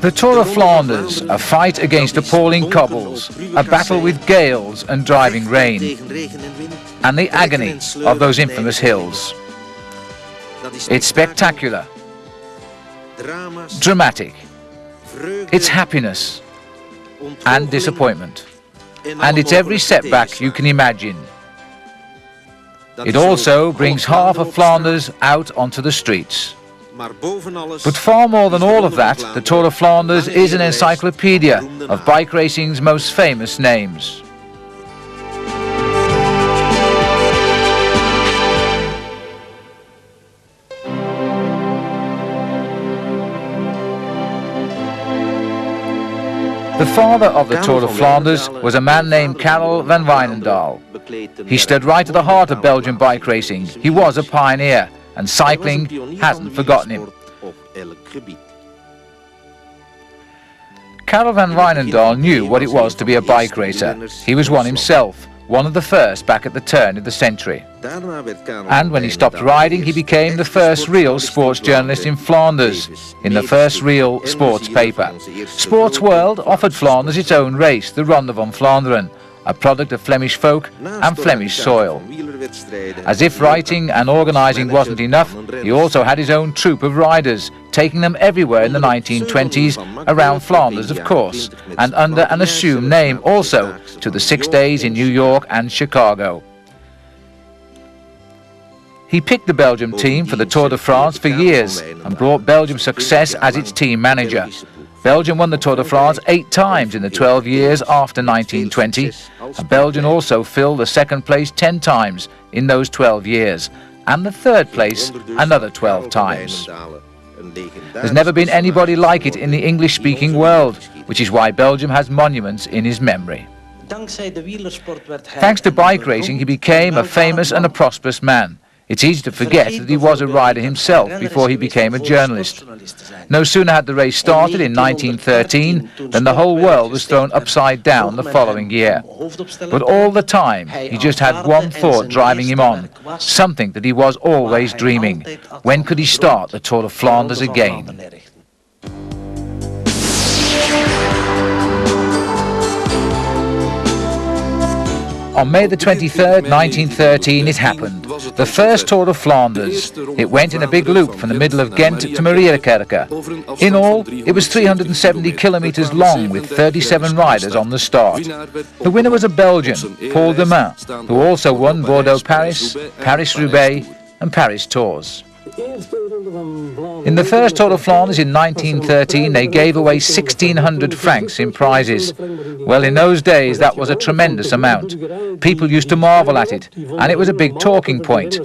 The Tour of Flanders, a fight against appalling cobbles, a battle with gales and driving rain, and the agony of those infamous hills. It's spectacular, dramatic, it's happiness and disappointment, and it's every setback you can imagine. It also brings half of Flanders out onto the streets. But far more than all of that, the Tour of Flanders is an encyclopedia of bike racing's most famous names. The father of the Tour of Flanders was a man named Karel Van Wijnendaele. He stood right at the heart of Belgian bike racing. He was a pioneer, and cycling hasn't forgotten him. Karel Van Wijnendaele knew what it was to be a bike racer. He was one himself, one of the first back at the turn of the century. And when he stopped riding, he became the first real sports journalist in Flanders, in the first real sports paper. Sportwereld offered Flanders its own race, the Ronde van Vlaanderen, a product of Flemish folk and Flemish soil. As if writing and organising wasn't enough, he also had his own troupe of riders, taking them everywhere in the 1920s, around Flanders of course, and under an assumed name also, to the 6 days in New York and Chicago. He picked the Belgium team for the Tour de France for years and brought Belgium success as its team manager. Belgium won the Tour de France 8 times in the 12 years after 1920, and Belgium also filled the second place 10 times in those 12 years, and the third place another 12 times. There's never been anybody like it in the English-speaking world, which is why Belgium has monuments in his memory. Thanks to bike racing, he became a famous and a prosperous man. It's easy to forget that he was a rider himself before he became a journalist. No sooner had the race started in 1913 than the whole world was thrown upside down the following year. But all the time, he just had one thought driving him on, something that he was always dreaming. When could he start the Tour of Flanders again? On May the 23rd, 1913, it happened. The first Tour of Flanders. It went in a big loop from the middle of Ghent to Mariekerke. In all, it was 370 kilometers long with 37 riders on the start. The winner was a Belgian, Paul de Man, who also won Bordeaux-Paris, Paris-Roubaix and Paris Tours. In the first Tour of Flanders in 1913, they gave away 1,600 francs in prizes. Well, in those days, that was a tremendous amount. People used to marvel at it, and it was a big talking point.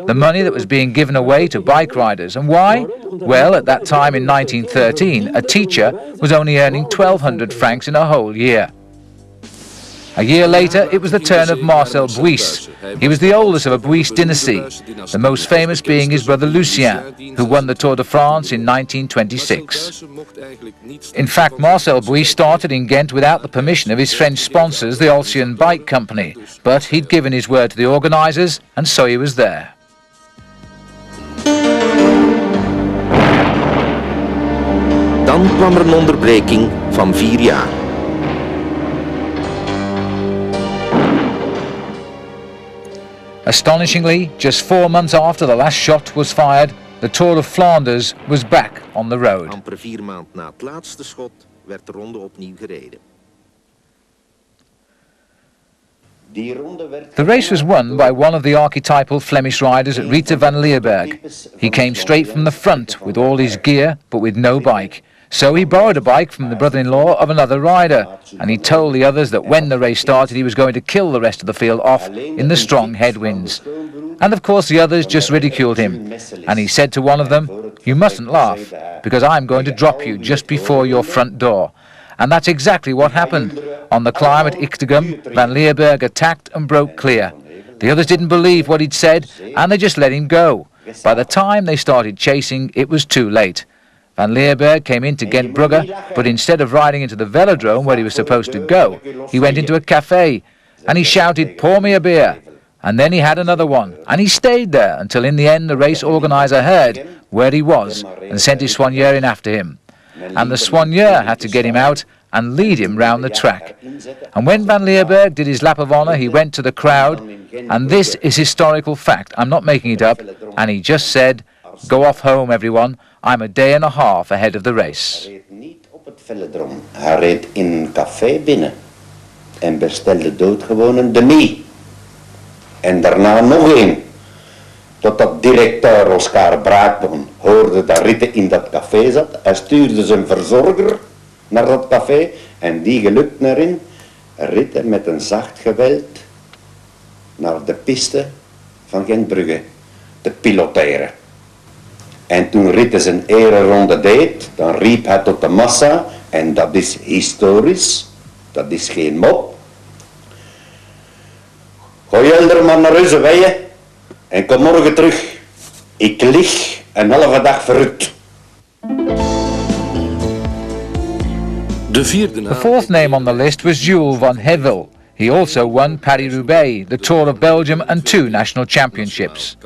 The money that was being given away to bike riders. And why? Well, at that time in 1913, a teacher was only earning 1,200 francs in a whole year. A year later, it was the turn of Marcel Bouys. He was the oldest of a Bouys dynasty, the most famous being his brother Lucien, who won the Tour de France in 1926. In fact, Marcel Bouys started in Ghent without the permission of his French sponsors, the Alcyon Bike Company, but he'd given his word to the organisers, and so he was there. Dan kwam een onderbreking van 4 jaar. Astonishingly, just 4 months after the last shot was fired, the Tour of Flanders was back on the road. Amper 4 maanden na het laatste schot werd de ronde opnieuw gereden. The race was won by one of the archetypal Flemish riders, Rita van Leerberg. He came straight from the front with all his gear, but with no bike. So he borrowed a bike from the brother-in-law of another rider, and he told the others that when the race started he was going to kill the rest of the field off in the strong headwinds. And of course the others just ridiculed him, and he said to one of them, "You mustn't laugh, because I'm going to drop you just before your front door." And that's exactly what happened. On the climb at Iktegum, Van Leerberg attacked and broke clear. The others didn't believe what he'd said, and they just let him go. By the time they started chasing, it was too late. Van Leerberg came into Ghent-Brugge, but instead of riding into the velodrome where he was supposed to go, he went into a cafe, and he shouted, "Pour me a beer." And then he had another one, and he stayed there until in the end the race organiser heard where he was and sent his soigneur in after him. and the soigneur had to get him out and lead him round the track. And when Van Leerberg did his lap of honour, he went to the crowd, and this is historical fact, I'm not making it up, and he just said, "Go off home, everyone, I'm a day and a half ahead of the race." Hij reed niet op het velodrom, hij reed in een café binnen en bestelde doodgewoon een demi. En daarna nog één. Totdat directeur Oscar Braakman hoorde dat Ritte in dat café zat. Hij stuurde zijn verzorger naar dat café en die gelukt erin Ritte met een zacht geweld naar de piste van Gentbrugge te piloteren. En toen Ritte zijn ereronde deed, dan riep hij tot de massa, en dat is historisch, dat is geen mop. Gooi jullie maar naar huis, weien, en kom morgen terug. Ik lig een halve dag verrukt. The fourth name on the list was Jules van Hevel. He also won Paris-Roubaix, the Tour of Belgium and 2 national championships.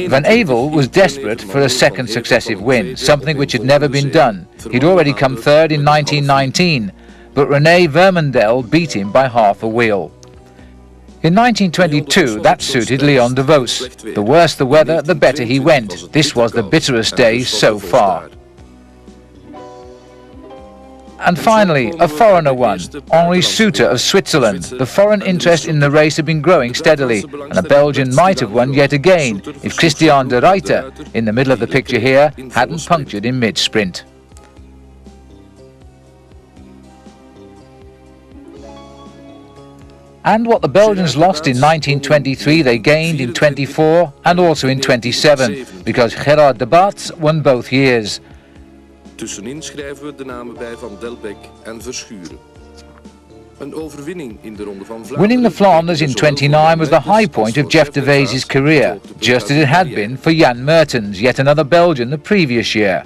Van Hevel was desperate for a second successive win, something which had never been done. He'd already come third in 1919, but René Vermendel beat him by half a wheel. In 1922, that suited Léon de Vos. The worse the weather, the better he went. This was the bitterest day so far. And finally, a foreigner won, Heiri Suter of Switzerland. The foreign interest in the race had been growing steadily, and a Belgian might have won yet again if Christian de Ruyter, in the middle of the picture here, hadn't punctured in mid-sprint. And what the Belgians lost in 1923 they gained in 24 and also in 27, because Gerard de Baats won both years. Tussenin schrijven we de namen bij Van Delbecq en Verschuren. Een overwinning in de Ronde van Vlaanderen. Winning the Flanders in 29 was the high point of Jeff de Wees's career, just as it had been for Jan Mertens, yet another Belgian the previous year.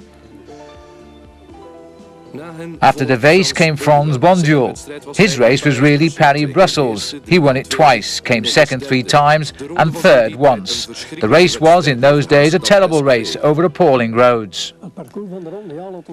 After de Wees came Frans Bonjour. His race was really Paris-Brussels. He won it twice, came second 3 times and third once. The race was, in those days, a terrible race over appalling roads.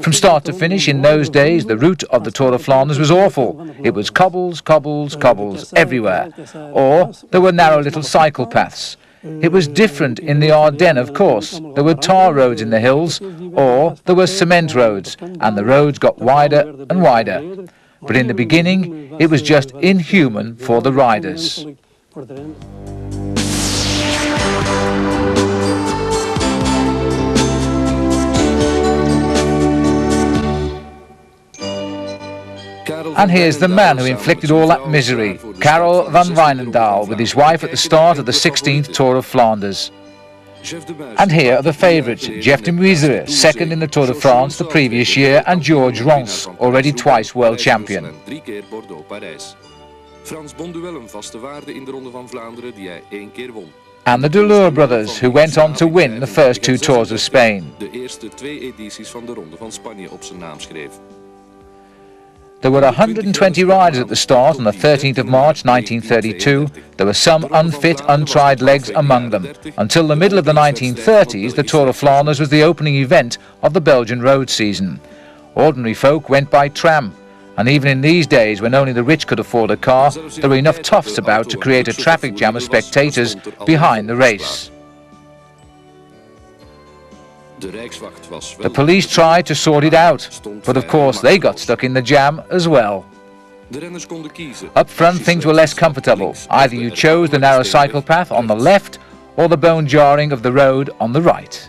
From start to finish in those days, the route of the Tour de Flanders was awful. It was cobbles, cobbles, cobbles everywhere. Or there were narrow little cycle paths. It was different in the Ardennes, of course. There were tar roads in the hills, or there were cement roads, and the roads got wider and wider. But in the beginning, it was just inhuman for the riders. And here's the man who inflicted all that misery, Karel Van Wijnendaele, with his wife at the start of the 16th Tour of Flanders. And here are the favourites, Jeff de Muisere, second in the Tour de France the previous year, and George Rons, already twice world champion. And the Deleur brothers, who went on to win the first 2 Tours of Spain. There were 120 riders at the start on the 13th of March 1932. There were some unfit, untried legs among them. Until the middle of the 1930s, the Tour of Flanders was the opening event of the Belgian road season. Ordinary folk went by tram, and even in these days, when only the rich could afford a car, there were enough toughs about to create a traffic jam of spectators behind the race. The police tried to sort it out, but of course they got stuck in the jam as well. Up front things were less comfortable. Either you chose the narrow cycle path on the left or the bone jarring of the road on the right.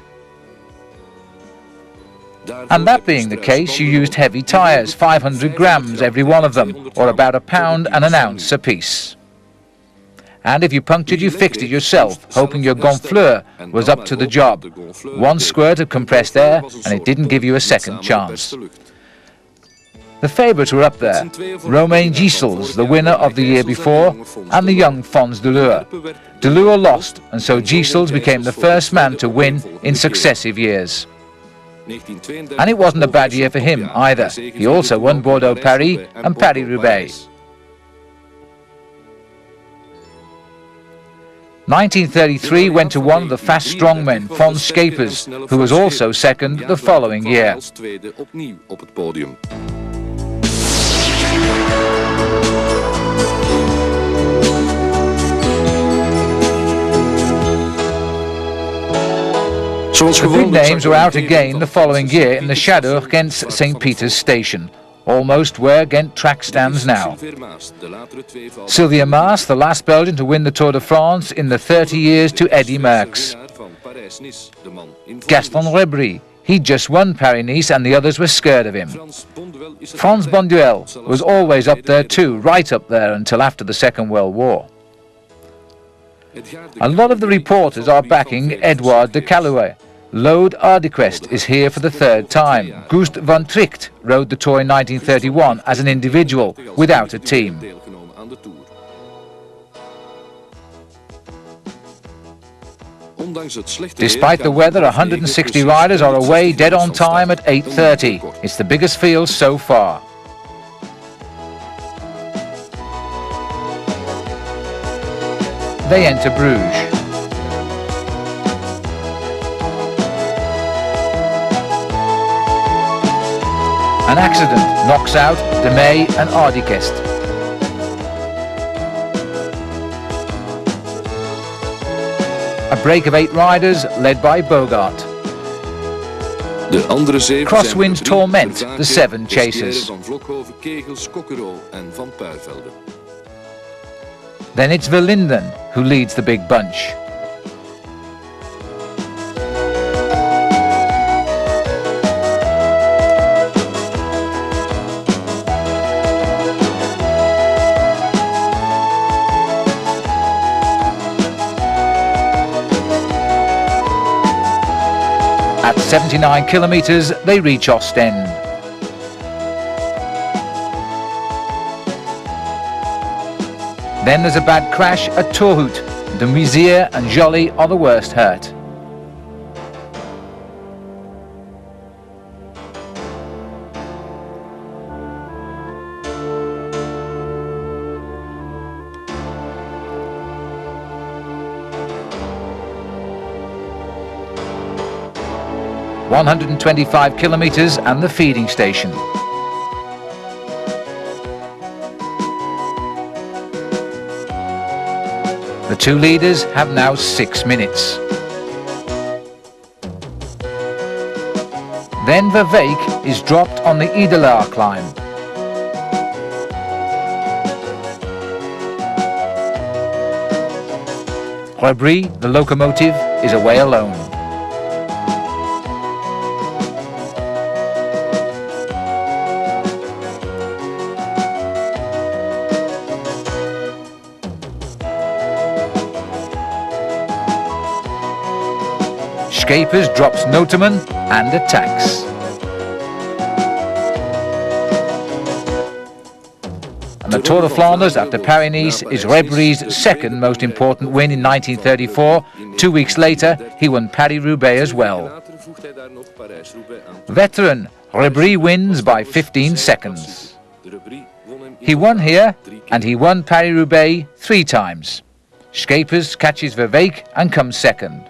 And that being the case, you used heavy tyres, 500 grams every one of them, or about £1 and an ounce apiece. And if you punctured, you fixed it yourself, hoping your gonfleur was up to the job. 1 squirt of compressed air, and it didn't give you a second chance. The favourites were up there, Romain Gisels, the winner of the year before, and the young Fons Deleur. Deleur lost, and so Gisels became the first man to win in successive years. And it wasn't a bad year for him either. He also won Bordeaux-Paris and Paris-Roubaix. 1933 went to one of the fast strongmen, Von Schepers, who was also second the following year. The big names were out again the following year in the shadow of Ghent's St. Peter's station, almost where Ghent track stands now. Sylvia Maas, the last Belgian to win the Tour de France in the 30 years to Eddy Merckx. Gaston Rebry, he just won Paris-Nice and the others were scared of him. Frans Bonduelle was always up there too, right up there until after the Second World War. A lot of the reporters are backing Edouard de Calouet. Lode Ardequest is here for the third time. Gust van Tricht rode the Tour in 1931 as an individual, without a team. Despite the weather, 160 riders are away dead on time at 8:30. It's the biggest field so far. They enter Bruges. An accident knocks out De May and Ardequest. A break of 8 riders led by Bogart. Crosswinds torment the 7 chasers. Then it's Verlinden who leads the big bunch. At 79 kilometers, they reach Ostend. Then there's a bad crash at Torhout. De Muzier and Joly are the worst hurt. ...125 kilometers and the feeding station. The 2 leaders have now 6 minutes. Then Verweyck is dropped on the Idelaar climb. Rebry, the locomotive, is away alone. Schepers drops Noteman and attacks. And the Tour de Flanders after Paris-Nice is Rebry's second most important win in 1934. 2 weeks later, he won Paris-Roubaix as well. Veteran Rebry wins by 15 seconds. He won here and he won Paris-Roubaix 3 times. Schepers catches Verweyck and comes second.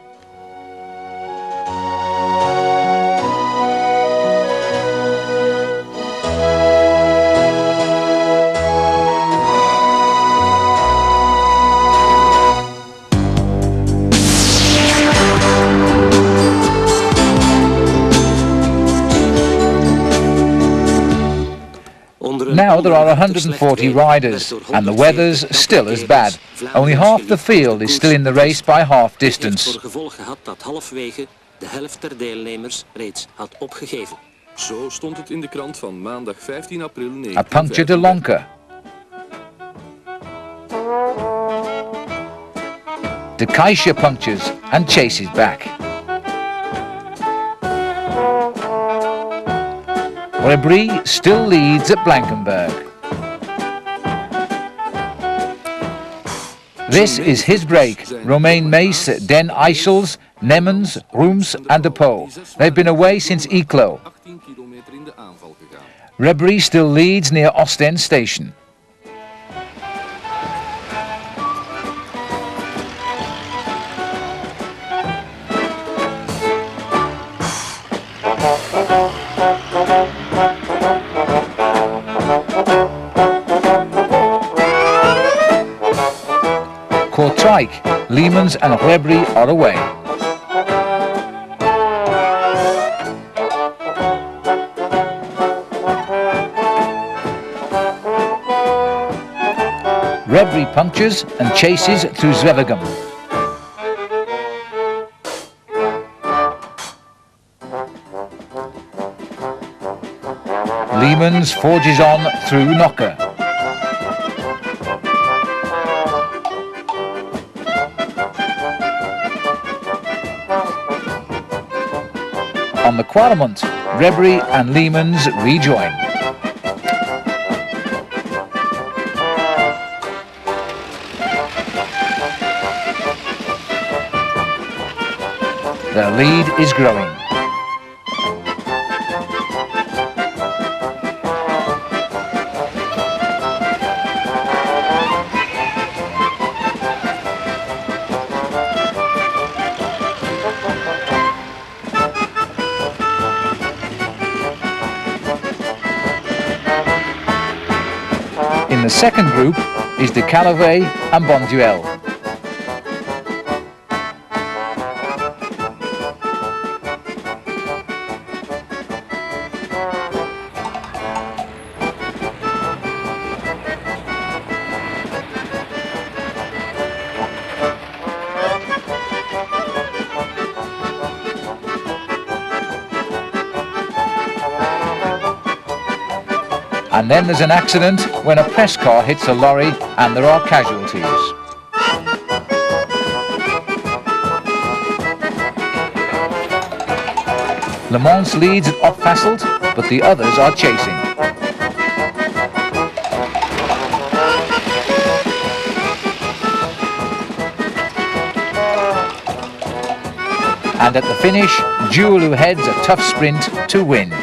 Now there are 140 riders, and the weather's still as bad. Only half the field is still in the race by half distance. Zo stond het in de krant van maandag 15 april 1945. A puncture to Lonke. De Keisje punctures and chases back. Rebry still leads at Blankenberg. This is his break. Romain Mees, Den Eichels, Nemmens, Roems and De Pau. They've been away since Eeklo. Rebry still leads near Ostend station. Kortrijk, Leemans and Rebry are away. Rebry punctures and chases through Zwevegem. Leemans forges on through Nokke. On the Kwaremont, Rebry and Leemans rejoin. Their lead is growing. In the second group is de Calave and Bonduel. And then there's an accident when a press car hits a lorry and there are casualties. Le Mans leads at Opfasselt, but the others are chasing. And at the finish, Juelu heads a tough sprint to win.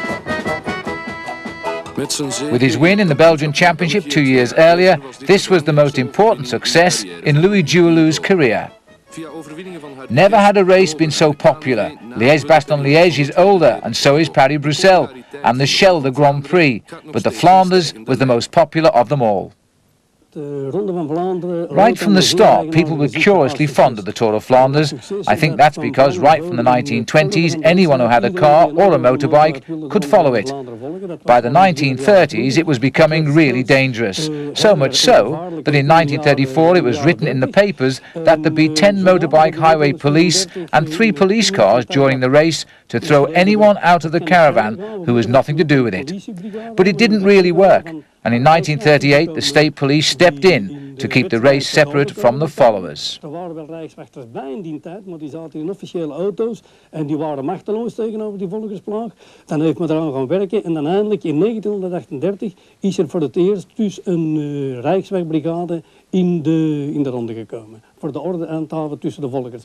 With his win in the Belgian Championship 2 years earlier, this was the most important success in Louis Juelu's career. Never had a race been so popular. Liège-Bastogne-Liège is older, and so is Paris-Bruxelles, and the Schelde Grand Prix, but the Flanders was the most popular of them all. Right from the start, people were curiously fond of the Tour of Flanders. I think that's because right from the 1920s, anyone who had a car or a motorbike could follow it. By the 1930s, it was becoming really dangerous. So much so that in 1934 it was written in the papers that there'd be 10 motorbike highway police and 3 police cars during the race to throw anyone out of the caravan who has nothing to do with it. But it didn't really work. And in 1938, the state police stepped in to keep the race separate from the followers. Er waren wel rijkswachters bij in die tijd, maar die zaten in officiële auto's en die waren machteloos tegenover die volkersplaag. Dan heeft men eraan gaan werken en dan eindelijk in 1938 is er voor het eerst dus een rijkswegbrigade in de ronde gekomen. Voor de orde en handhaven tussen de volkers.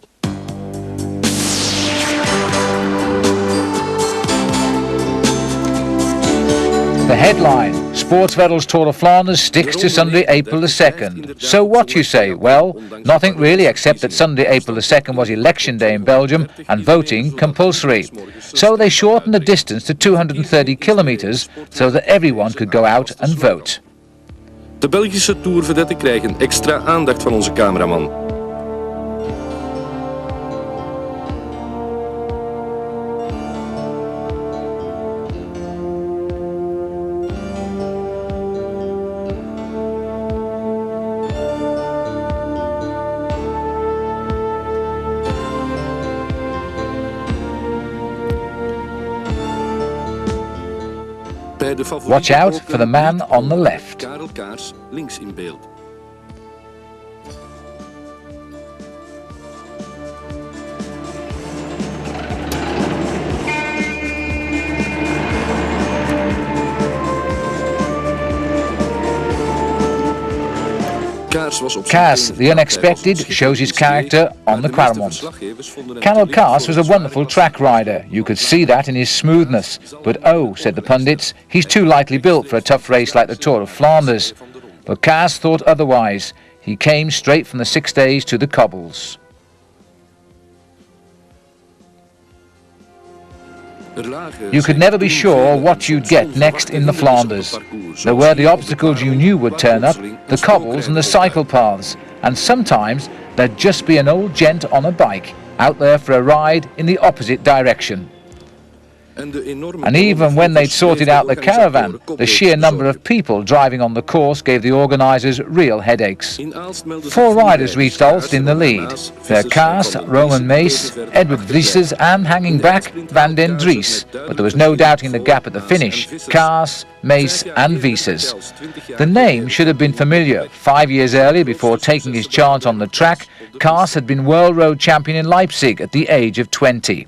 The headline, Sportwereld's Tour de Flanders sticks to Sunday, April the 2nd. So what, you say? Well, nothing really, except that Sunday, April the 2nd was election day in Belgium and voting compulsory. So they shortened the distance to 230 kilometers so that everyone could go out and vote. De Belgische tourvedetten krijgen extra aandacht van onze cameraman. Watch out for the man on the left. Karel links in beeld. Kaas, the unexpected, shows his character on the Kwaremont. Karel Kaas was a wonderful track rider. You could see that in his smoothness. But oh, said the pundits, he's too lightly built for a tough race like the Tour of Flanders. But Kaas thought otherwise. He came straight from the 6 days to the cobbles. You could never be sure what you'd get next in the Flanders. There were the obstacles you knew would turn up, the cobbles and the cycle paths, and sometimes there'd just be an old gent on a bike out there for a ride in the opposite direction. And even when they'd sorted out the caravan, the sheer number of people driving on the course gave the organisers real headaches. 4 riders reached Aalst in the lead. They're Kaas, Roman Mees, Edward Vrieses and, hanging back, Van den Dries. But there was no doubting the gap at the finish: Kaas, Mees and Vrieses. The name should have been familiar. 5 years earlier, before taking his chance on the track, Kaas had been World Road Champion in Leipzig at the age of 20.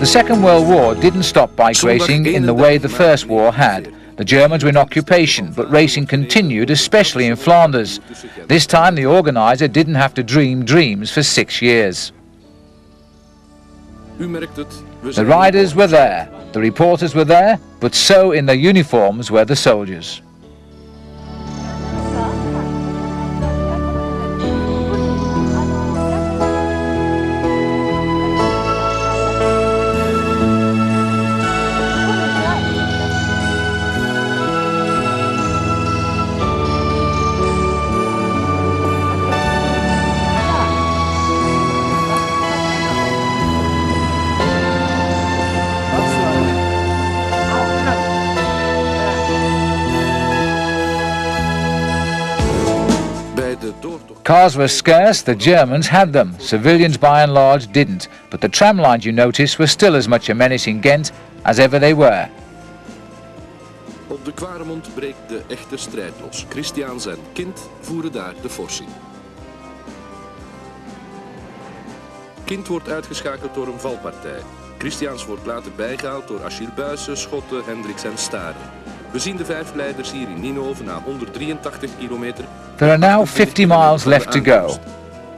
The Second World War didn't stop bike racing in the way the First War had. The Germans were in occupation, but racing continued, especially in Flanders. This time the organiser didn't have to dream dreams for 6 years. The riders were there, the reporters were there, but so in their uniforms were the soldiers. Cars were scarce, the Germans had them. Civilians by and large didn't, but the tram lines, you notice, were still as much a menace in Ghent as ever they were. Op de Kwaremond breekt de echte strijd los. Christian zijn kind voeren daar de forsie. Kind wordt uitgeschakeld door een valpartij. Christians wordt later bijgehaald door Achille Buijsen, Schotten, Hendricks en Staren. We zien de 5 leiders hier in Ninove na 183 kilometer. There are now 50 miles left to go.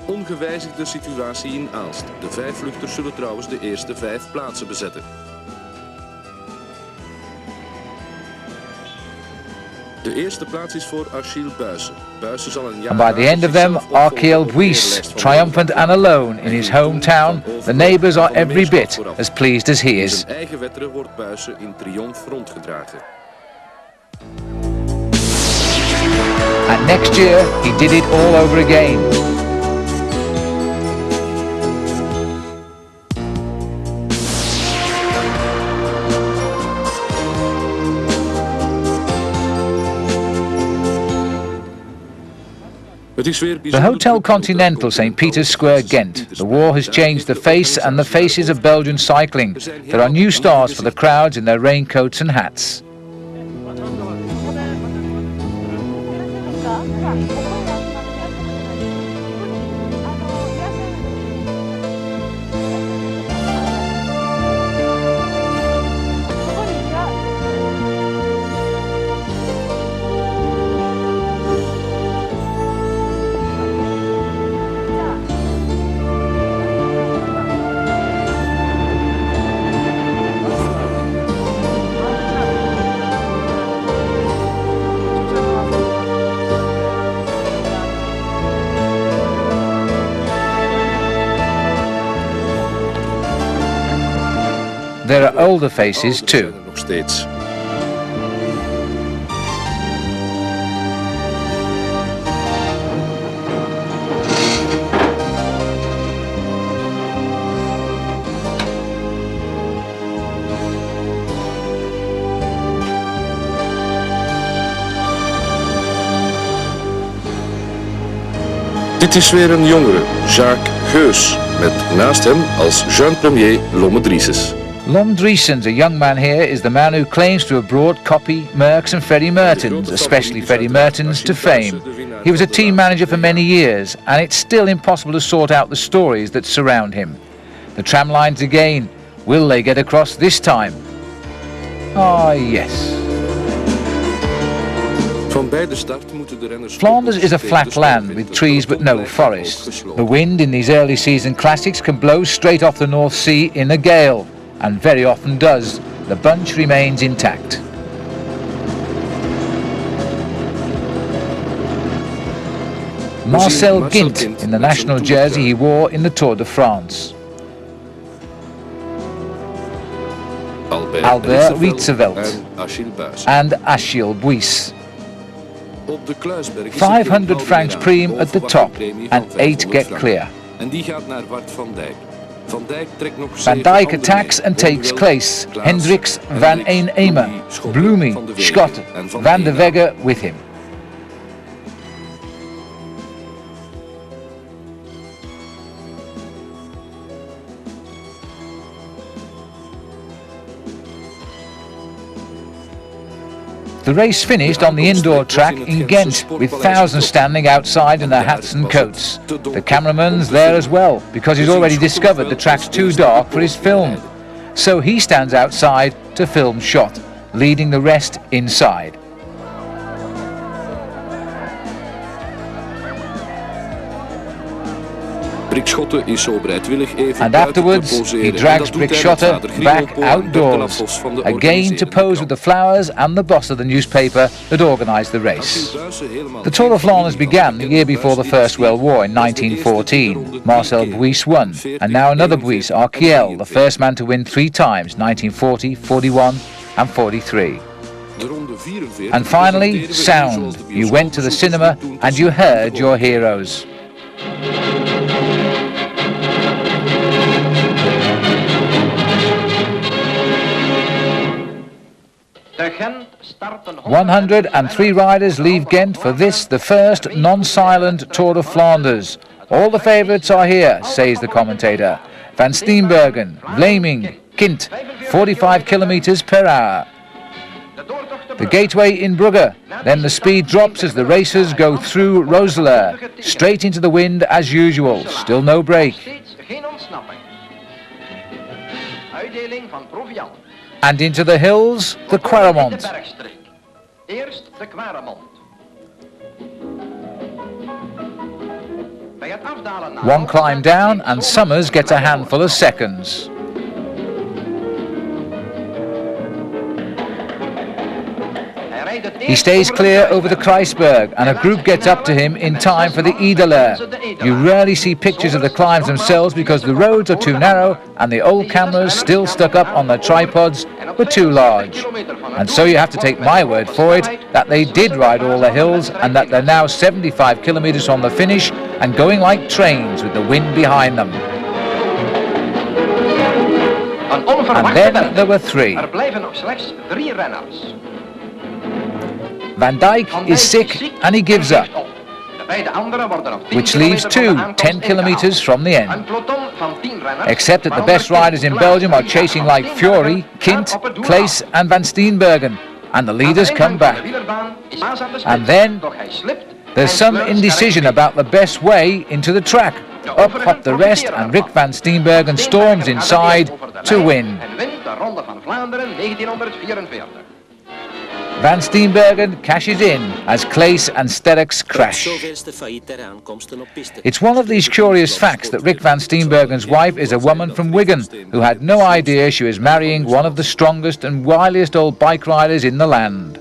Ongewijzigde situatie in Aalst. De 5 vluchters zullen trouwens de eerste 5 plaatsen bezetten. De eerste plaats is voor Achille Buijsen. Buijsen zal een jaar And by the end of them, Arkeel Buijs, triumphant and alone in his hometown. The neighbours are every bit as pleased as he is. In zijn eigen wetteren wordt Buijsen in triomf rondgedragen. And next year, he did it all over again. The Hotel Continental, St. Peter's Square, Ghent. The war has changed the face and the faces of Belgian cycling. There are new stars for the crowds in their raincoats and hats. There are older faces too. Dit is weer een jongere, Jacques Geus, met naast hem als jeune premier Lomme Drieses. Lom Driesens, a young man here, is the man who claims to have brought Koppie, Merckx and Freddie Mertens, especially Freddie Mertens, to fame. He was a team manager for many years, and it's still impossible to sort out the stories that surround him. The tram lines again. Will they get across this time? Ah, yes. Flanders is a flat land with trees but no forests. The wind in these early season classics can blow straight off the North Sea in a gale, and very often does. The bunch remains intact. Marcel Gint in the national jersey he wore in the Tour de France. Albert Rietzeveld and Achille Buys. 500 francs prime at the top and 8 get clear. Van Dijk attacks and takes Claes, Hendricks, Van Eeneme, Bloemy, Scott, Van de Wegge with him. The race finished on the indoor track in Ghent, with thousands standing outside in their hats and coats. The cameraman's there as well, because he's already discovered the track's too dark for his film. So he stands outside to film shot, leading the rest inside. And afterwards he drags Brik Schotte back outdoors, again to pose with the flowers and the boss of the newspaper that organised the race. The Tour de Flandes began the year before the First World War in 1914. Marcel Buys won, and now another Buys, Aquella, the first man to win 3 times, 1940, 41 and 43. And finally, sound. You went to the cinema and you heard your heroes. 103 riders leave Ghent for this, the first non-silent Tour de Flanders. All the favourites are here, says the commentator. Van Steenbergen, Vlaming, Kint, 45 kilometres per hour. The gateway in Brugge, then the speed drops as the racers go through Roeselare, straight into the wind as usual, still no break. And into the hills, the Quaremont. One climb down and Summers gets a handful of seconds. He stays clear over the Kruisberg and a group gets up to him in time for the Idelaar. You rarely see pictures of the climbs themselves because the roads are too narrow and the old cameras still stuck up on their tripods were too large. And so you have to take my word for it that they did ride all the hills and that they're now 75 kilometers from the finish and going like trains with the wind behind them. And then there were 3. Van Dijk is sick and he gives up, which leaves 2 10 kilometers from the end. Except that the best riders in Belgium are chasing like fury, Kint, Claes and Van Steenbergen, and the leaders come back. And then there's some indecision about the best way into the track. Up hop the rest and Rik Van Steenbergen storms inside to win. Van Steenbergen cashes in as Claes and Sterckx crash. It's one of these curious facts that Rik Van Steenbergen's wife is a woman from Wigan who had no idea she was marrying one of the strongest and wiliest old bike riders in the land.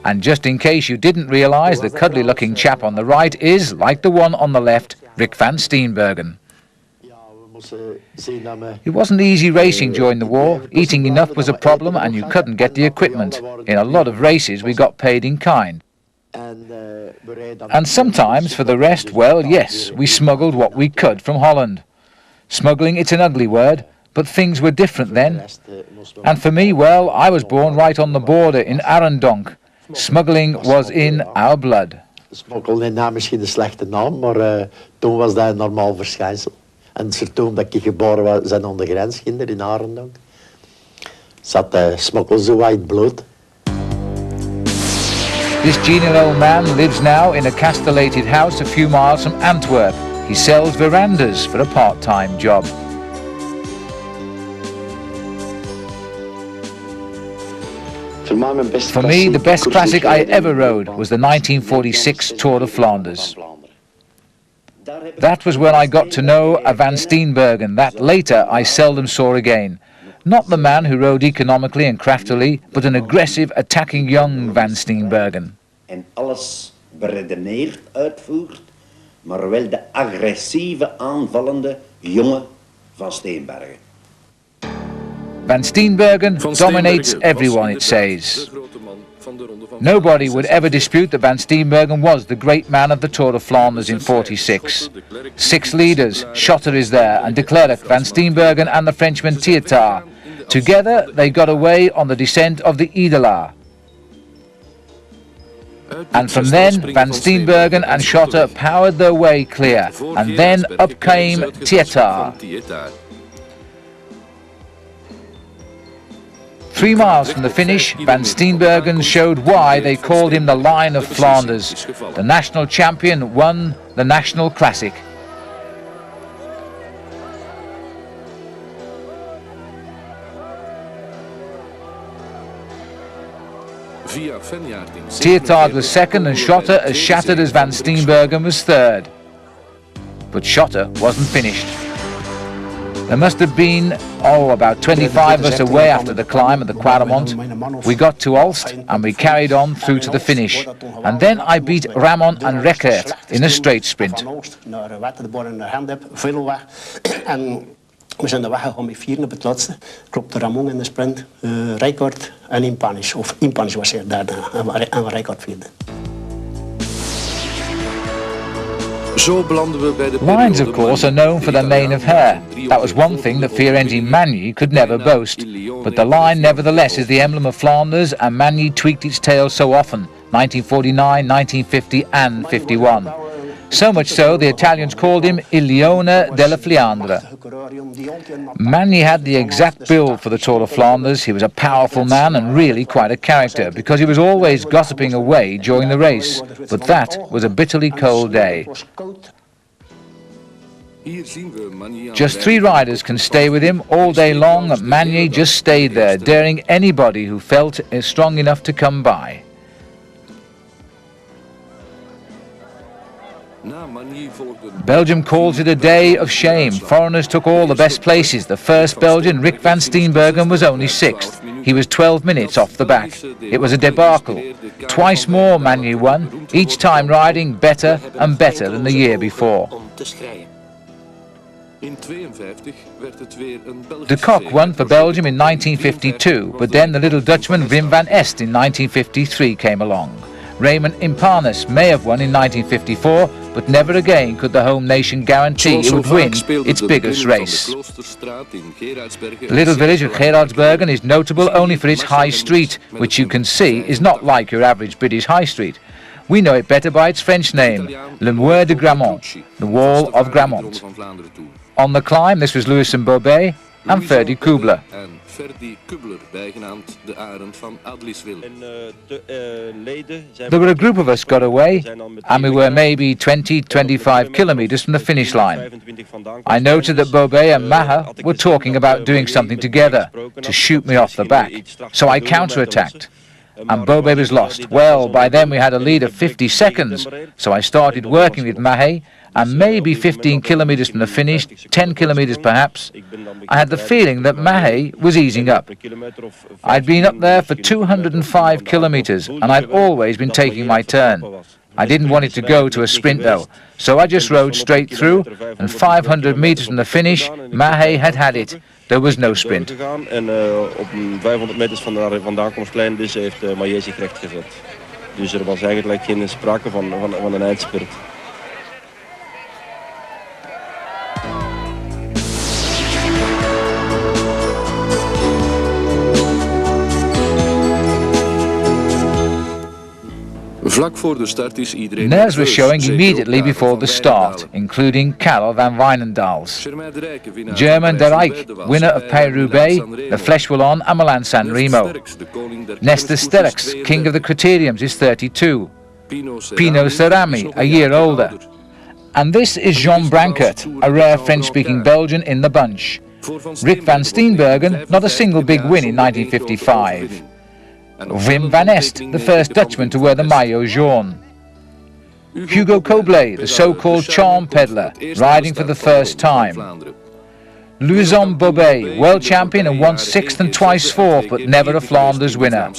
And just in case you didn't realise, the cuddly-looking chap on the right is, like the one on the left, Rik Van Steenbergen. It wasn't easy racing during the war. Eating enough was a problem and you couldn't get the equipment. In a lot of races we got paid in kind. And sometimes for the rest, well, yes, we smuggled what we could from Holland. Smuggling, it's an ugly word, but things were different then. And for me, well, I was born right on the border in Arendonk. Smuggling was in our blood. Smokkel is nou misschien een slechte naam, maar toen was dat een normaal verschijnsel. En toen dat ik geboren was, zijn aan de grenskinder in Arendonk, zat smokkel zo in het bloed. This genial old man lives now in a castellated house a few miles from Antwerp. He sells verandas for a part-time job. For me, the best classic I ever rode was the 1946 Tour de Flanders. That was when I got to know a Van Steenbergen that later I seldom saw again. Not the man who rode economically and craftily, but an aggressive, attacking young Van Steenbergen. En alles beredeneerd uitvoert, maar wel de agressieve aanvallende jongen van Steenbergen. Van Steenbergen dominates everyone, it says. Nobody would ever dispute that Van Steenbergen was the great man of the Tour de Flanders in '46. 6 leaders, Schotter is there, and de Klerk, Van Steenbergen and the Frenchman Tietar. Together they got away on the descent of the Idelaar. And from then, Van Steenbergen and Schotter powered their way clear, and then up came Tietar. 3 miles from the finish, Van Steenbergen showed why they called him the Lion of Flanders. The national champion won the national classic. Tietard was second and Schotter as shattered as Van Steenbergen was third. But Schotter wasn't finished. There must have been, about 25 of us away after the climb of the Quaremont. We got to Ulst and we carried on through to the finish. And then I beat Ramon and Reckert in a straight sprint. We zijn de weg gegaan met 4 op het laatste. Klopte Ramon in de sprint, Rijkaard en Impanisch. Of Impanisch was hij derde en Rijkaard vierde. Lions, of course, are known for their mane of hair. That was one thing that Fiorenzi Magny could never boast. But the line, nevertheless, is the emblem of Flanders, and Magny tweaked its tail so often, 1949, 1950 and 51. So much so, the Italians called him Il Leone della Flandre. Magny had the exact build for the Tour de Flanders. He was a powerful man and really quite a character, because he was always gossiping away during the race. But that was a bitterly cold day. Just 3 riders can stay with him all day long, and Magny just stayed there, daring anybody who felt strong enough to come by. Belgium calls it a day of shame. Foreigners took all the best places. The first Belgian, Rik van Steenbergen, was only 6th. He was 12 minutes off the back. It was a debacle. Twice more Magny won, each time riding better and better than the year before. De Kock won for Belgium in 1952, but then the little Dutchman Wim van Est in 1953 came along. Raymond Impanus may have won in 1954, but never again could the home nation guarantee it would win its biggest race. The little village of Gerardsbergen is notable only for its high street, which you can see is not like your average British high street. We know it better by its French name, Le Mur de Grammont, the Wall of Grammont. On the climb, this was Lewis and Bobet and Ferdy Kubler. There were a group of us got away, and we were maybe 20-25 kilometers from the finish line. I noted that Bobet and Maher were talking about doing something together to shoot me off the back, so I counterattacked. And Bobet was lost. Well, by then we had a lead of 50 seconds, so I started working with Mahe, and maybe 15 kilometers from the finish, 10 kilometers perhaps, I had the feeling that Mahe was easing up. I'd been up there for 205 kilometers, and I'd always been taking my turn. I didn't want it to go to a sprint though, so I just rode straight through, and 500 meters from the finish, Mahe had had it. There was no sprint. En op 500 meters van de vandaankomstlijn dus heeft Mahe zich recht gezet. Dus er was eigenlijk geen sprake van een eindsprint. Nerves were showing immediately before the start, including Karel Van Wijnendaele. German De Rijk, winner of Paris-Roubaix, the Flèche Wallonne and Milán-San Remo. Nestor Sterks, king of the criteriums, is 32. Pino Cerami, a year older. And this is Jean Brancart, a rare French-speaking Belgian in the bunch. Rik van Steenbergen, not a single big win in 1955. Wim van Est, the first Dutchman to wear the maillot jaune. Hugo Coblet, the so-called charm peddler, riding for the first time. Louison Bobet, world champion and once 6th and twice 4th, but never a Flanders winner.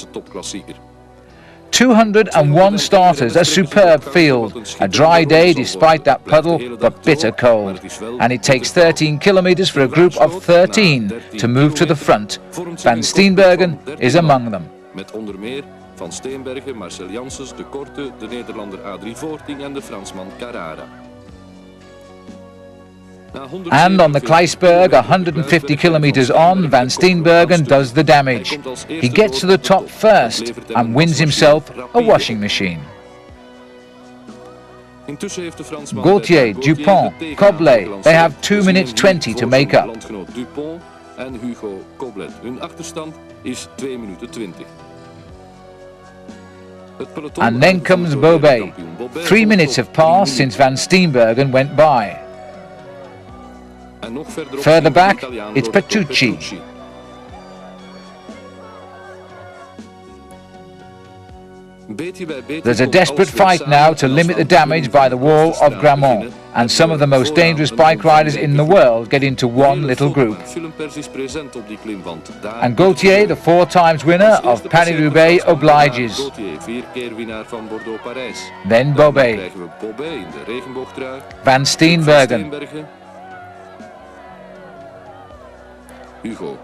201 starters, a superb field, a dry day despite that puddle, but bitter cold. And it takes 13 kilometers for a group of 13 to move to the front. Van Steenbergen is among them. Met onder meer Van Steenbergen, Marcel Janssens, de Korte, de Nederlander Adrie Voorting en de Fransman Carrara. And on the Kleisberg, 150 kilometers on, Van Steenbergen does the damage. He gets to the top first and wins himself a washing machine. Gaultier, Dupont, Coblet, they have 2 minutes 20 to make up. Dupont en Hugo Coblet. Hun achterstand is 2 minuten 20. And then comes Bobet. 3 minutes have passed since Van Steenbergen went by. Further back, it's Petrucci. There's a desperate fight now to limit the damage by the wall of Grammont, and some of the most dangerous bike riders in the world get into one little group. And Gaultier, the 4 times winner of Paris-Roubaix, obliges. Then Bobet. Van Steenbergen.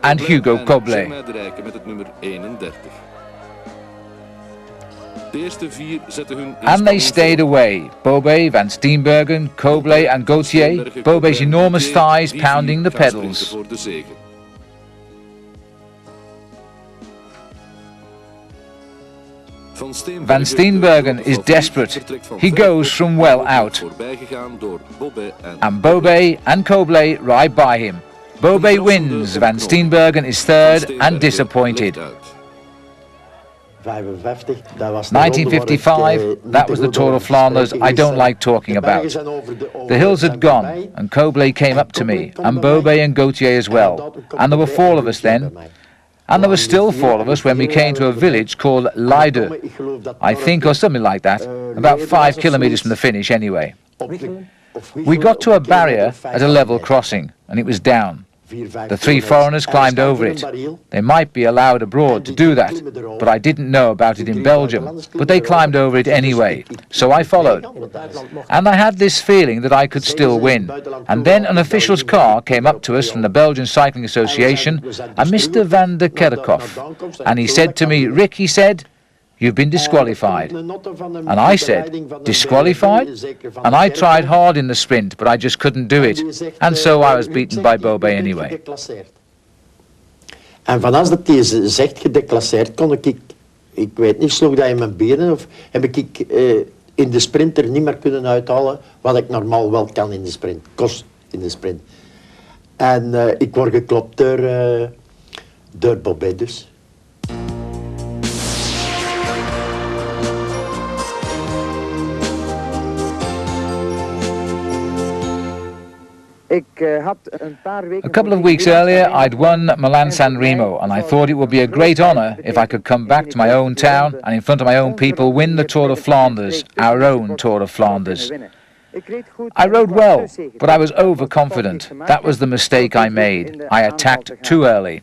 And Hugo Coblet. And they stayed away. Bobet, Van Steenbergen, Coblet and Gaultier. Bobet's enormous thighs pounding the pedals. Van Steenbergen is desperate. He goes from well out. And Bobet and Coblet ride by him. Bobet wins, Van Steenbergen is third and disappointed. 1955, that was the Tour of Flanders I don't like talking about. The hills had gone, and Coblet came up to me, and Bobet and Gaultier as well. And there were 4 of us then. And there were still 4 of us when we came to a village called Leiden, I think, or something like that, about 5 kilometers from the finish anyway. We got to a barrier at a level crossing, and it was down. The 3 foreigners climbed over it. They might be allowed abroad to do that, but I didn't know about it in Belgium. But they climbed over it anyway, so I followed. And I had this feeling that I could still win. And then an official's car came up to us from the Belgian Cycling Association, a Mr. Van der Kerkhoff. And he said to me, "Rick," he said, "you've been disqualified." And I said, "Disqualified?" And I tried hard in the sprint, but I just couldn't do it. And so I was beaten by Bobet anyway. En vanaf dat hij zegt gedeclasseerd, kon ik weet niet, sloeg dat in mijn benen of heb ik in de sprint er niet meer kunnen uithalen wat ik normaal wel kan in de sprint, kost in de sprint. En ik word geklopt door Bobet dus. A couple of weeks earlier, I'd won Milán-San Remo, and I thought it would be a great honour if I could come back to my own town and in front of my own people win the Tour de Flanders, our own Tour of Flanders. I rode well, but I was overconfident. That was the mistake I made. I attacked too early.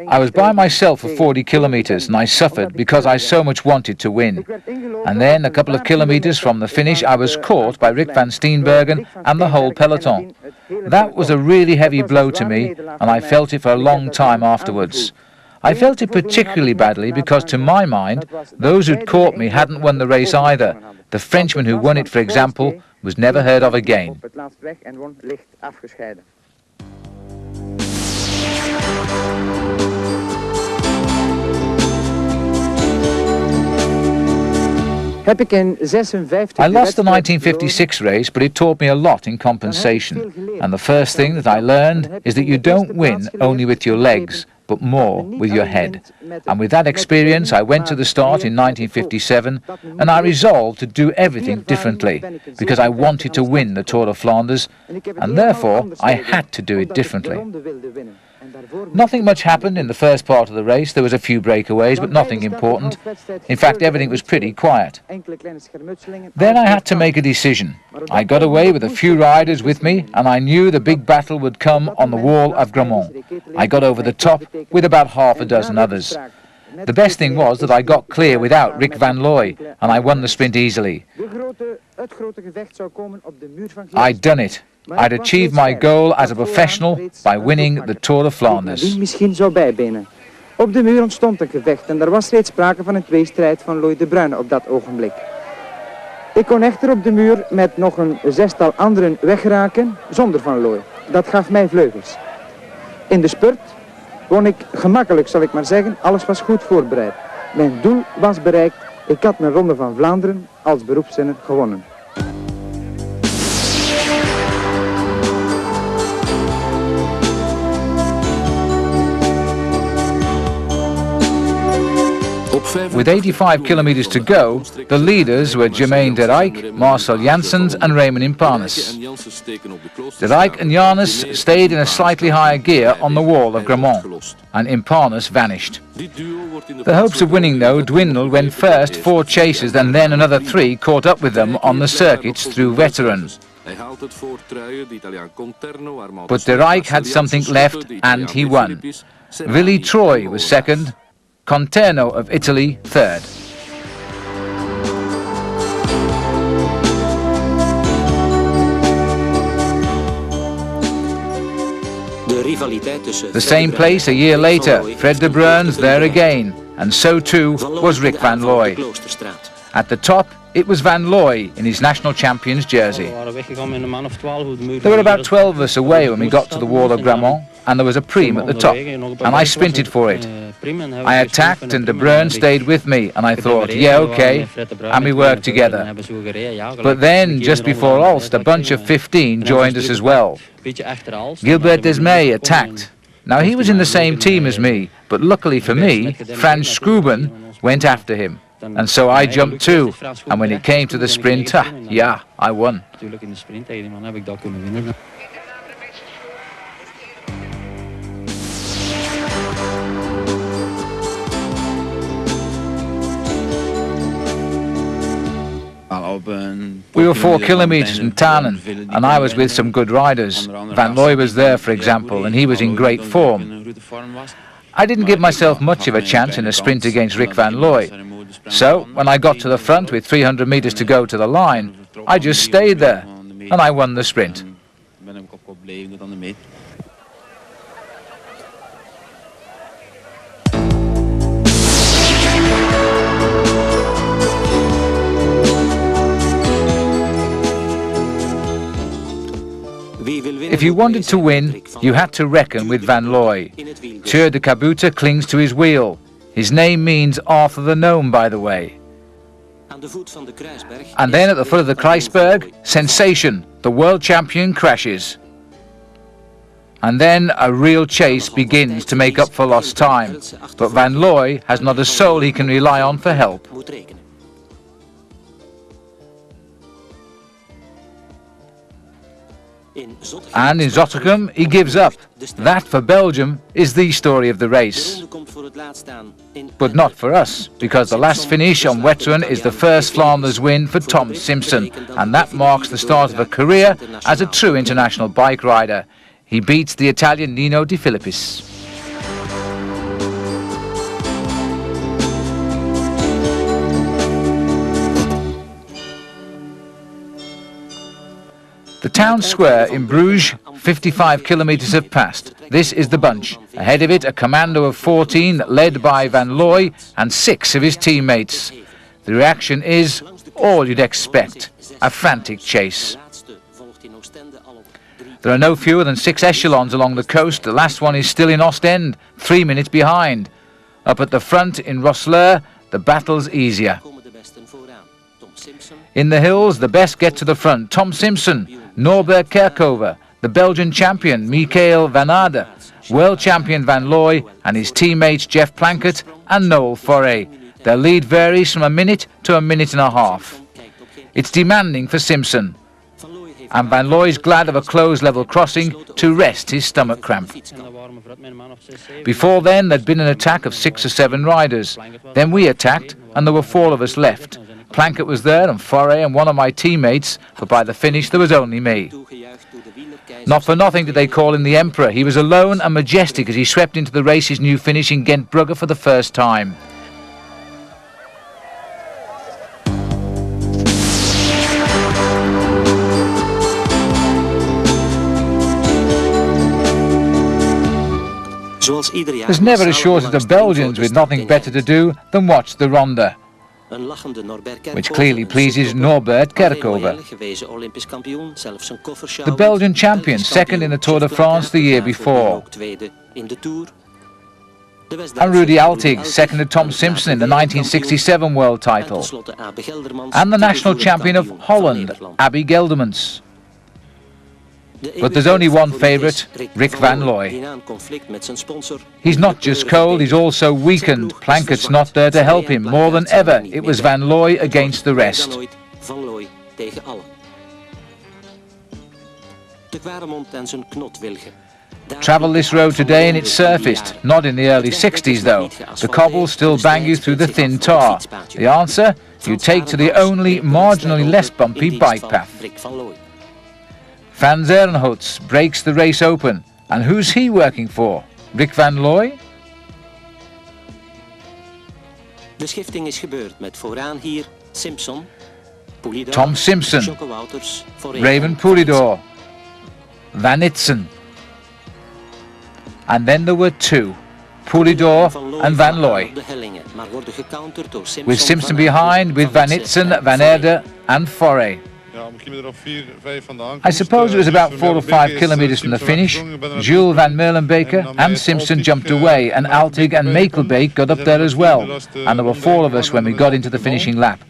I was by myself for 40 kilometers and I suffered because I so much wanted to win. And then a couple of kilometers from the finish I was caught by Rik van Steenbergen and the whole peloton. That was a really heavy blow to me and I felt it for a long time afterwards. I felt it particularly badly because to my mind those who'd caught me hadn't won the race either. The Frenchman who won it, for example, was never heard of again. I lost the 1956 race, but it taught me a lot in compensation. And the first thing that I learned is that you don't win only with your legs, but more with your head. And with that experience, I went to the start in 1957, and I resolved to do everything differently, because I wanted to win the Tour de Flanders, and therefore I had to do it differently. Nothing much happened in the first part of the race. There was a few breakaways, but nothing important. In fact, everything was pretty quiet. Then I had to make a decision. I got away with a few riders with me, and I knew the big battle would come on the wall of Grammont. I got over the top with about half a dozen others. The best thing was that I got clear without Rik van Looy, and I won the sprint easily. I'd done it. I'd achieved my goal as a professional by winning the Tour de Flanders. Op de muur ontstond een gevecht en er was reeds sprake van een tweestrijd van Looy de Bruyne op dat ogenblik. Ik kon echter op de muur met nog een zestal anderen wegraken zonder Van Looy. Dat gaf mij vleugels. In de spurt won ik gemakkelijk, zal ik maar zeggen. Alles was goed voorbereid. Mijn doel was bereikt. Ik had mijn Ronde van Vlaanderen als beroepsrenner gewonnen. With 85 kilometers to go, the leaders were Jermaine de Rijk, Marcel Janssens and Raymond Impanus. De Rijk and Janus stayed in a slightly higher gear on the wall of Grammont, and Impanus vanished. The hopes of winning, though, dwindled when first 4 chasers and then another 3 caught up with them on the circuits through veterans. But de Rijk had something left and he won. Willy Troy was second, Conterno of Italy third. The same place a year later, Fred de Bruyn's there again, and so too was Rik van Looy. At the top, it was Van Looy in his national champion's jersey. There were about 12 of us away when we got to the wall of Grammont, and there was a prime at the top, and I sprinted for it. I attacked and de Bruyn stayed with me, and I thought, yeah, okay, and we worked together. But then, just before Ulst, a bunch of 15 joined us as well. Gilbert Desmay attacked. Now he was in the same team as me, but luckily for me, Frans Schruben went after him. And so I jumped too, and when it came to the sprint, yeah, I won. We were 4 kilometers from Tannen, and I was with some good riders. Van Looy was there, for example, and he was in great form. I didn't give myself much of a chance in a sprint against Rik van Looy. So, when I got to the front with 300 meters to go to the line, I just stayed there, and I won the sprint. If you wanted to win, you had to reckon with Van Looy. Tuur de Kabuta clings to his wheel. His name means Arthur the Gnome, by the way. And then at the foot of the Kruisberg, sensation, the world champion crashes. And then a real chase begins to make up for lost time. But Van Looy has not a soul he can rely on for help. And in Zottegem, he gives up. That, for Belgium, is the story of the race. But not for us, because the last finish on Wetteren is the first Flanders win for Tom Simpson, and that marks the start of a career as a true international bike rider. He beats the Italian Nino De Filippis. The town square in Bruges, 55 kilometers have passed. This is the bunch. Ahead of it, a commando of 14 led by Van Looy and 6 of his teammates. The reaction is all you'd expect, a frantic chase. There are no fewer than 6 echelons along the coast. The last one is still in Ostend, 3 minutes behind. Up at the front in Roeselare, the battle's easier. In the hills, the best get to the front. Tom Simpson, Norbert Kerkhover, the Belgian champion Michael Van Aarde, world champion Van Looy and his teammates Jeff Plankett and Noel Forey. Their lead varies from a minute to a minute and a half. It's demanding for Simpson, and Van Looy's glad of a closed level crossing to rest his stomach cramp. Before then, there'd been an attack of 6 or 7 riders. Then we attacked, and there were 4 of us left. Plankett was there and Forêt and one of my teammates, but by the finish there was only me. Not for nothing did they call him the Emperor. He was alone and majestic as he swept into the race's new finish in Ghent-Brugge for the first time. There's never a shortage of Belgians with nothing better to do than watch the Ronde, which clearly pleases Norbert Kerkhoven, the Belgian champion, second in the Tour de France the year before, and Rudy Altig, second to Tom Simpson in the 1967 world title, and the national champion of Holland, Abby Geldermans. But there's only one favourite, Rick Van Looy. He's not just cold, he's also weakened. Plankett's not there to help him. More than ever, it was Van Looy against the rest. Travel this road today and it's surfaced, not in the early 60s though. The cobbles still bang you through the thin tar. The answer? You take to the only marginally less bumpy bike path. Van Zerenhoots breaks the race open. And who's he working for? Rick Van Looy? De schifting is gebeurd met vooraan hier Simpson, Poulidor, Tom Simpson, Jocke Wouters, Raven Poulidor, Van Itsen. And then there were two, Poulidor and Van Looy, with Simpson behind, with Van Itsen, Van Erde and Forêt. I suppose it was about 4 or 5 kilometers from the finish. Jules van Merlenbeke and Simpson jumped away, and Altig and Makelbeek got up there as well. And there were 4 of us when we got into the finishing lap.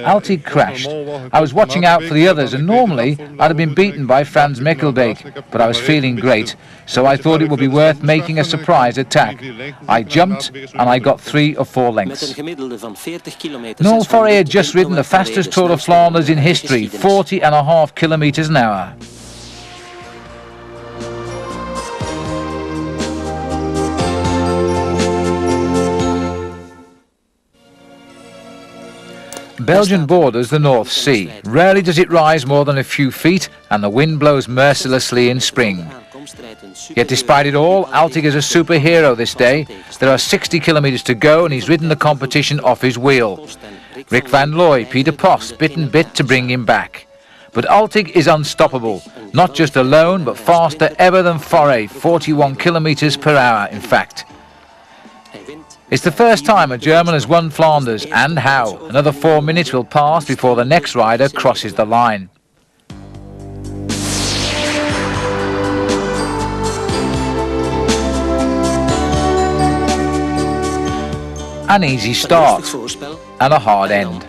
Altig crashed. I was watching out for the others, and normally I'd have been beaten by Frans Makelbeek, but I was feeling great, so I thought it would be worth making a surprise attack. I jumped and I got 3 or 4 lengths. Noel Forêt had just ridden the fastest Tour de Flanders in history, 40.5 kilometers an hour. Belgian borders the North Sea. Rarely does it rise more than a few feet, and the wind blows mercilessly in spring. Yet despite it all, Altig is a superhero this day. There are 60 kilometers to go and he's ridden the competition off his wheel. Rick Van Looy, Peter Post, bit and bit to bring him back. But Altig is unstoppable, not just alone but faster ever than Forêt, 41 kilometers per hour in fact. It's the first time a German has won Flanders, and how. Another 4 minutes will pass before the next rider crosses the line. An easy start and a hard end.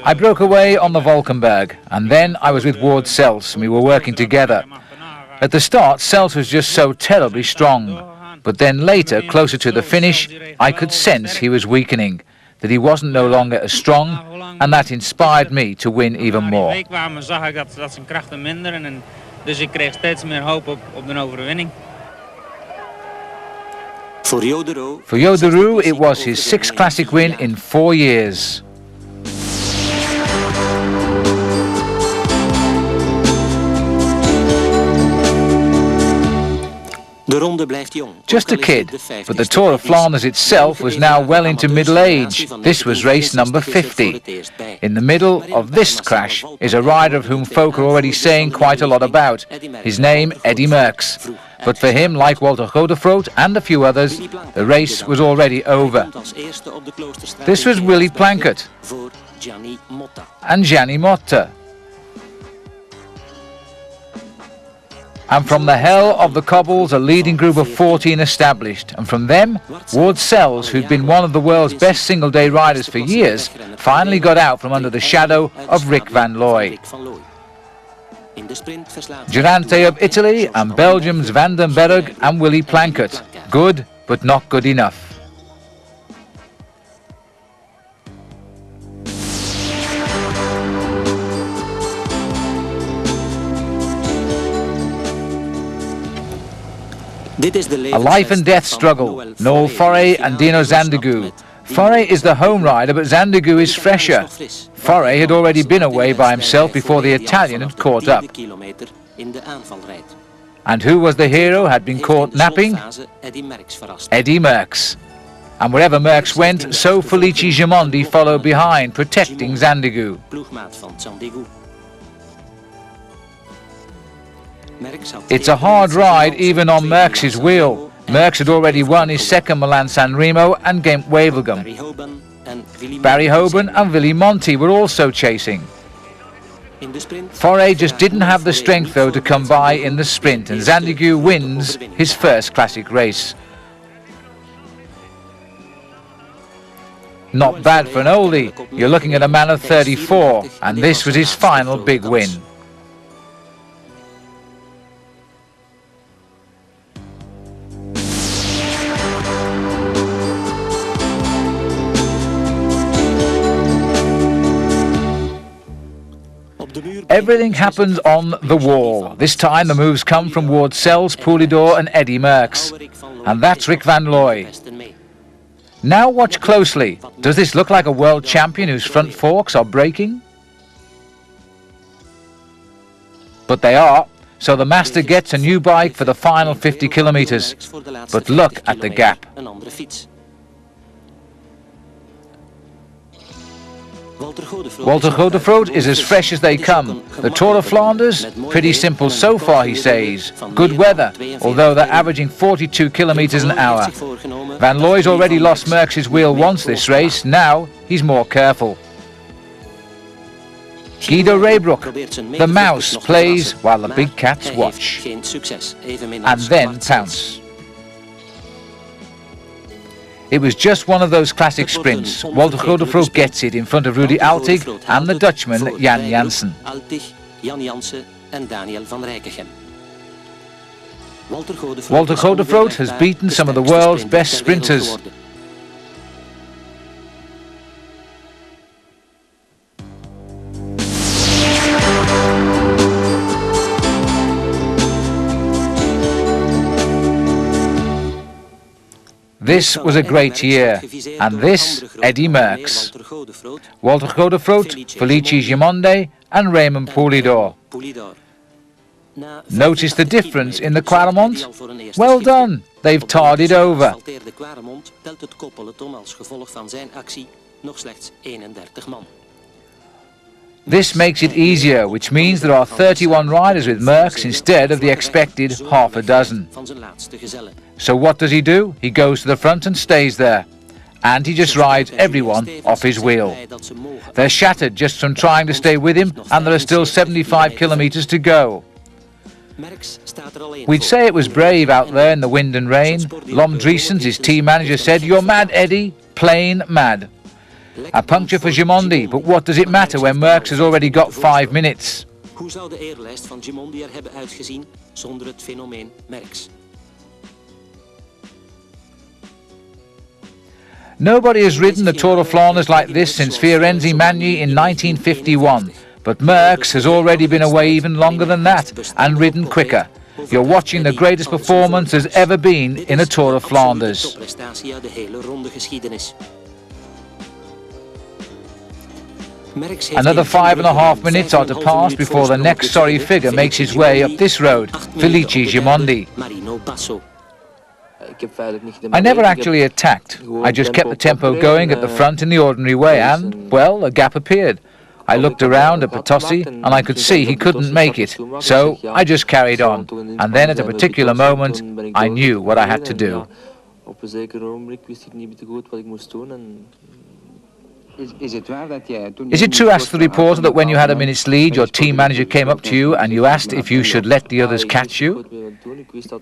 I broke away on the Valkenberg, and then I was with Ward Sels and we were working together. At the start, Sels was just so terribly strong. But then later, closer to the finish, I could sense he was weakening, that he wasn't no longer as strong, and that inspired me to win even more. For Jo de Roo, it was his 6th classic win in 4 years. Just a kid, but the Tour of Flanders itself was now well into middle age. This was race number 50. In the middle of this crash is a rider of whom folk are already saying quite a lot about. His name, Eddy Merckx. But for him, like Walter Godefroot and a few others, the race was already over. This was Willy Plankett and Gianni Motta. And from the hell of the cobbles, a leading group of 14 established. And from them, Ward Sels, who'd been one of the world's best single-day riders for years, finally got out from under the shadow of Rick Van Looy. Durante of Italy and Belgium's Van den Berg and Willy Plankett. Good, but not good enough. A life and death struggle. Noel Forêt and Dino Zandergoe. Forêt is the home rider, but Zandigu is fresher. Forêt had already been away by himself before the Italian had caught up. And who was the hero had been caught napping? Eddy Merckx. And wherever Merckx went, so Felice Gimondi followed behind, protecting Zandigu. It's a hard ride even on Merckx's wheel. Merckx had already won his second Milán-San Remo and Gent-Wevelgem. Barry Hoban and Willy Monti were also chasing. Forêt just didn't have the strength though to come by in the sprint, and Zandigu wins his first classic race. Not bad for an oldie. You're looking at a man of 34, and this was his final big win. Everything happens on the wall. This time the moves come from Wout Sells, Poulidor and Eddy Merckx. And that's Rik van Looy. Now watch closely. Does this look like a world champion whose front forks are breaking? But they are, so the master gets a new bike for the final 50 kilometers. But look at the gap. Walter Godefroot is as fresh as they come. The Tour de Flanders, pretty simple so far, he says. Good weather, although they're averaging 42 kilometers an hour. Van Looy's already lost Merckx's wheel once this race, now he's more careful. Guido Reybrouck, the mouse, plays while the big cats watch. And then pounce. It was just one of those classic sprints. Walter Godefroot gets it in front of Rudy Altig and the Dutchman Jan Janssen. Walter Godefroot has beaten some of the world's best sprinters. This was a great year, and this, Eddy Merckx. Walter Godefroot, Felice Gimondi and Raymond Poulidor. Notice the difference in the Quaremont? Well done, they've tarred it over. This makes it easier, which means there are 31 riders with Merckx instead of the expected half a dozen. So what does he do? He goes to the front and stays there. And he just rides everyone off his wheel. They're shattered just from trying to stay with him, and there are still 75 kilometers to go. We'd say it was brave out there in the wind and rain. Lom Driessens, his team manager, said, "You're mad, Eddy, plain mad." A puncture for Gimondi, but what does it matter when Merckx has already got 5 minutes? Hoe zou de eerlijst van Gimondi er hebben uitgezien zonder het fenomeen Merckx? Nobody has ridden the Tour de Flanders like this since Fiorenzo Magni in 1951, but Merckx has already been away even longer than that and ridden quicker. You're watching the greatest performance there's ever been in a Tour de Flanders. Another 5.5 minutes are to pass before the next sorry figure makes his way up this road, Felice Gimondi. I never actually attacked. I just kept the tempo going at the front in the ordinary way and, well, a gap appeared. I looked around at Potosí and I could see he couldn't make it, so I just carried on. And then at a particular moment, I knew what I had to do. Is it true, asked the reporter, that when you had a minute's lead, your team manager came up to you and you asked if you should let the others catch you?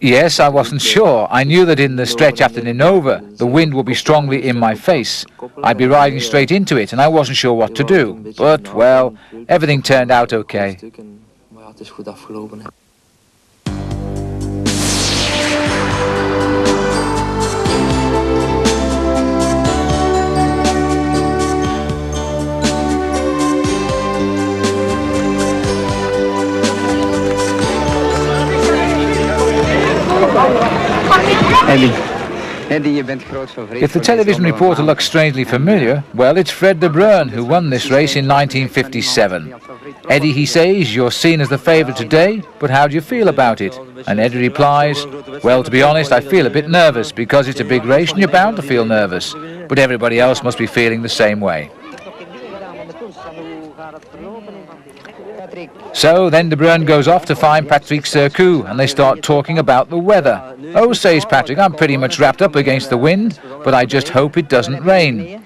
Yes, I wasn't sure. I knew that in the stretch after Ninova, the wind would be strongly in my face. I'd be riding straight into it and I wasn't sure what to do. But, well, everything turned out okay. Eddy, If the television reporter looks strangely familiar, well, it's Fred de Bruyn who won this race in 1957. Eddie, he says, you're seen as the favourite today, but how do you feel about it? And Eddie replies, well, to be honest, I feel a bit nervous because it's a big race and you're bound to feel nervous. But everybody else must be feeling the same way. So then de Bruyn goes off to find Patrick Sercou and they start talking about the weather. Oh, says Patrick, I'm pretty much wrapped up against the wind, but I just hope it doesn't rain.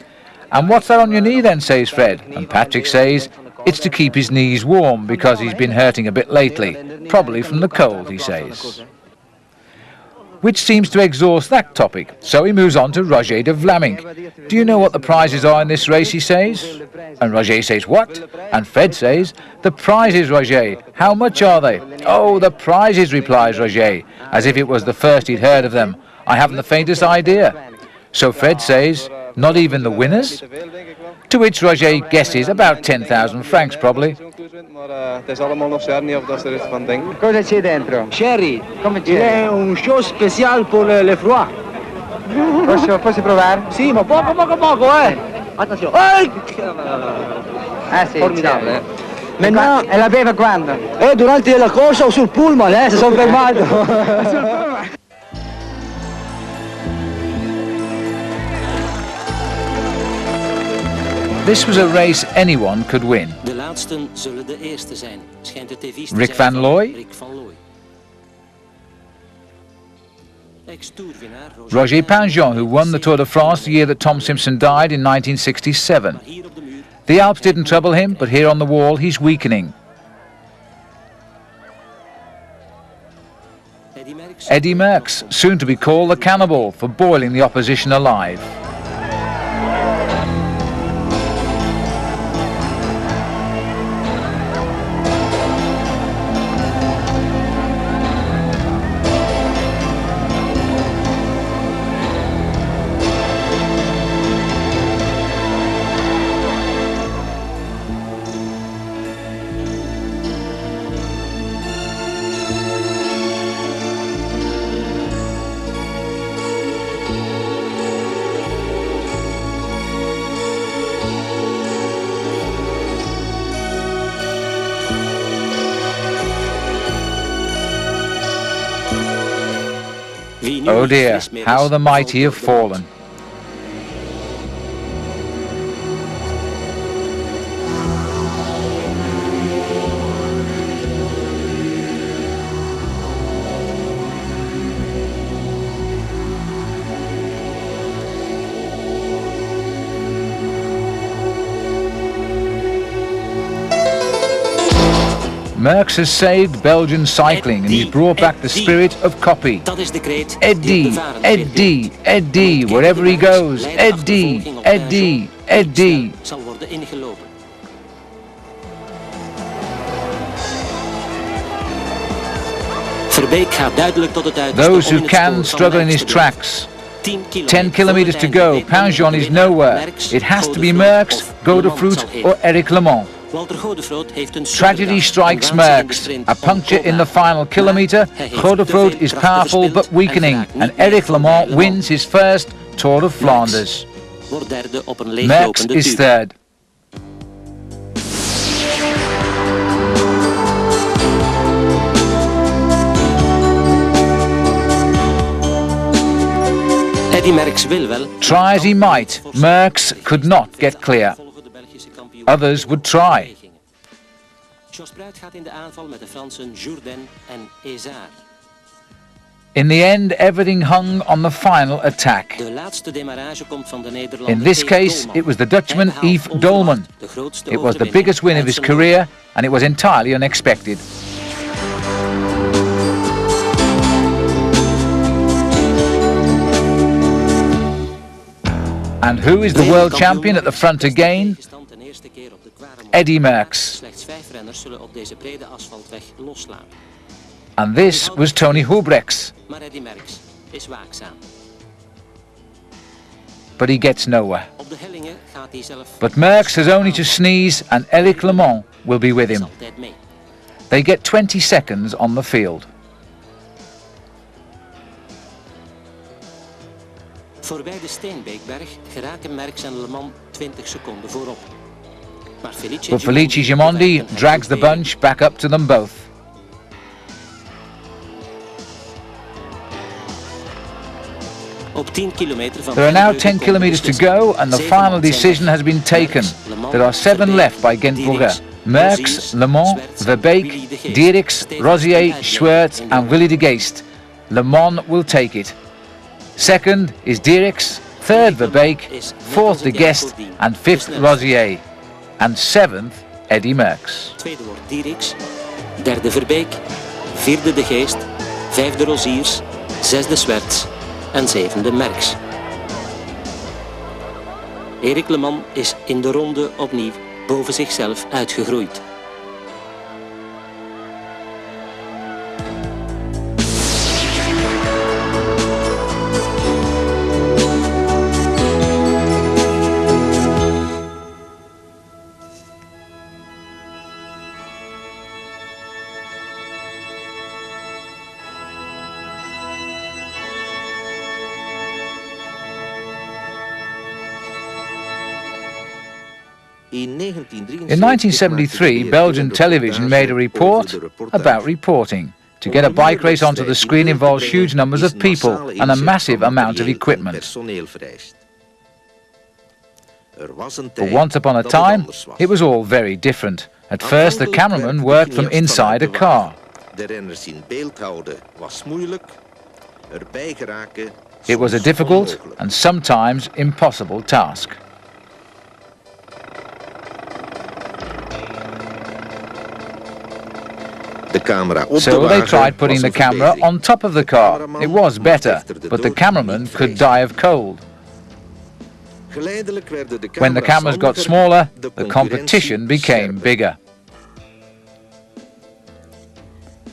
And what's that on your knee then, says Fred? And Patrick says, it's to keep his knees warm because he's been hurting a bit lately, probably from the cold, he says. Which seems to exhaust that topic, so he moves on to Roger de Vlamingh. Do you know what the prizes are in this race, he says? And Roger says, what? And Fred says, the prizes, Roger, how much are they? Oh, the prizes, replies Roger, as if it was the first he'd heard of them. I haven't the faintest idea. So Fred says, not even the winners? To which Roger guesses about 10,000 francs, probably. Cosa c'è dentro? Sherry, Come il è un show spécial pour le froid. Posso provare? Sì, ma poco, Attenzione. Ah sì, Formidabile, certo. Maintenant, e la beve quando? Durante la corsa o sul pullman, si sono fermato. This was a race anyone could win. De laatsten zullen de eerste zijn, schijnt de tv's te Rick zijn van Looy, Rick van Looy. Roger Pingeon, who won the Tour de France the year that Tom Simpson died in 1967. The Alps didn't trouble him, but here on the wall he's weakening. Eddy Merckx, soon to be called the cannibal for boiling the opposition alive. Oh dear, how the mighty have fallen. Merckx has saved Belgian cycling and he's brought back the spirit of copy. Eddy, Eddy, Eddy, wherever he goes. Eddy, Eddy, Eddy. Those who can struggle in his tracks. 10 kilometers to go. Pingeon is nowhere. It has to be Merckx, Godefroot or Eric Lemont. Tragedy strikes Merckx. A puncture in the final kilometre. Godefroot is powerful but weakening, and Eric Lemont wins his first Tour de Flanders. Merckx is third. Try as he might, Merckx could not get clear. Others would try. In the end, everything hung on the final attack. In this case, it was the Dutchman Yves Dolman. It was the biggest win of his career, and it was entirely unexpected. And who is the world champion at the front again? Eddy Merckx. And this was Tony Hubrechts. But he gets nowhere. But Merckx has only to sneeze and Eric Lemont will be with him. They get 20 seconds on the field. Voorbij de Steenbeekberg geraken Merckx en Le Mans 20 seconden voorop. Maar But Felice Gimondi drags the bunch back up to them both. There are now 10 kilometers to go and the final decision has been taken. There are 7 left by Gent-Brugge. Merckx, Le Mans, Verbeek, Dieriks, Rosier, Schwertz and Willy de Geest. Le Mans will take it. Second is Dieriks, third Verbeek, fourth de Geest and fifth Rosier. And 7th, Eddy Merckx. Tweede wordt Dieriks, derde Verbeek, vierde de Geest, vijfde Rosiers, zesde Schwertz en zevende Merckx. Erik Le Mans is in de ronde opnieuw boven zichzelf uitgegroeid. In 1973, Belgian television made a report about reporting. To get a bike race onto the screen involves huge numbers of people and a massive amount of equipment. But once upon a time, it was all very different. At first, the cameraman worked from inside a car. It was a difficult and sometimes impossible task. So they tried putting the camera on top of the car. It was better, but the cameraman could die of cold. When the cameras got smaller, the competition became bigger.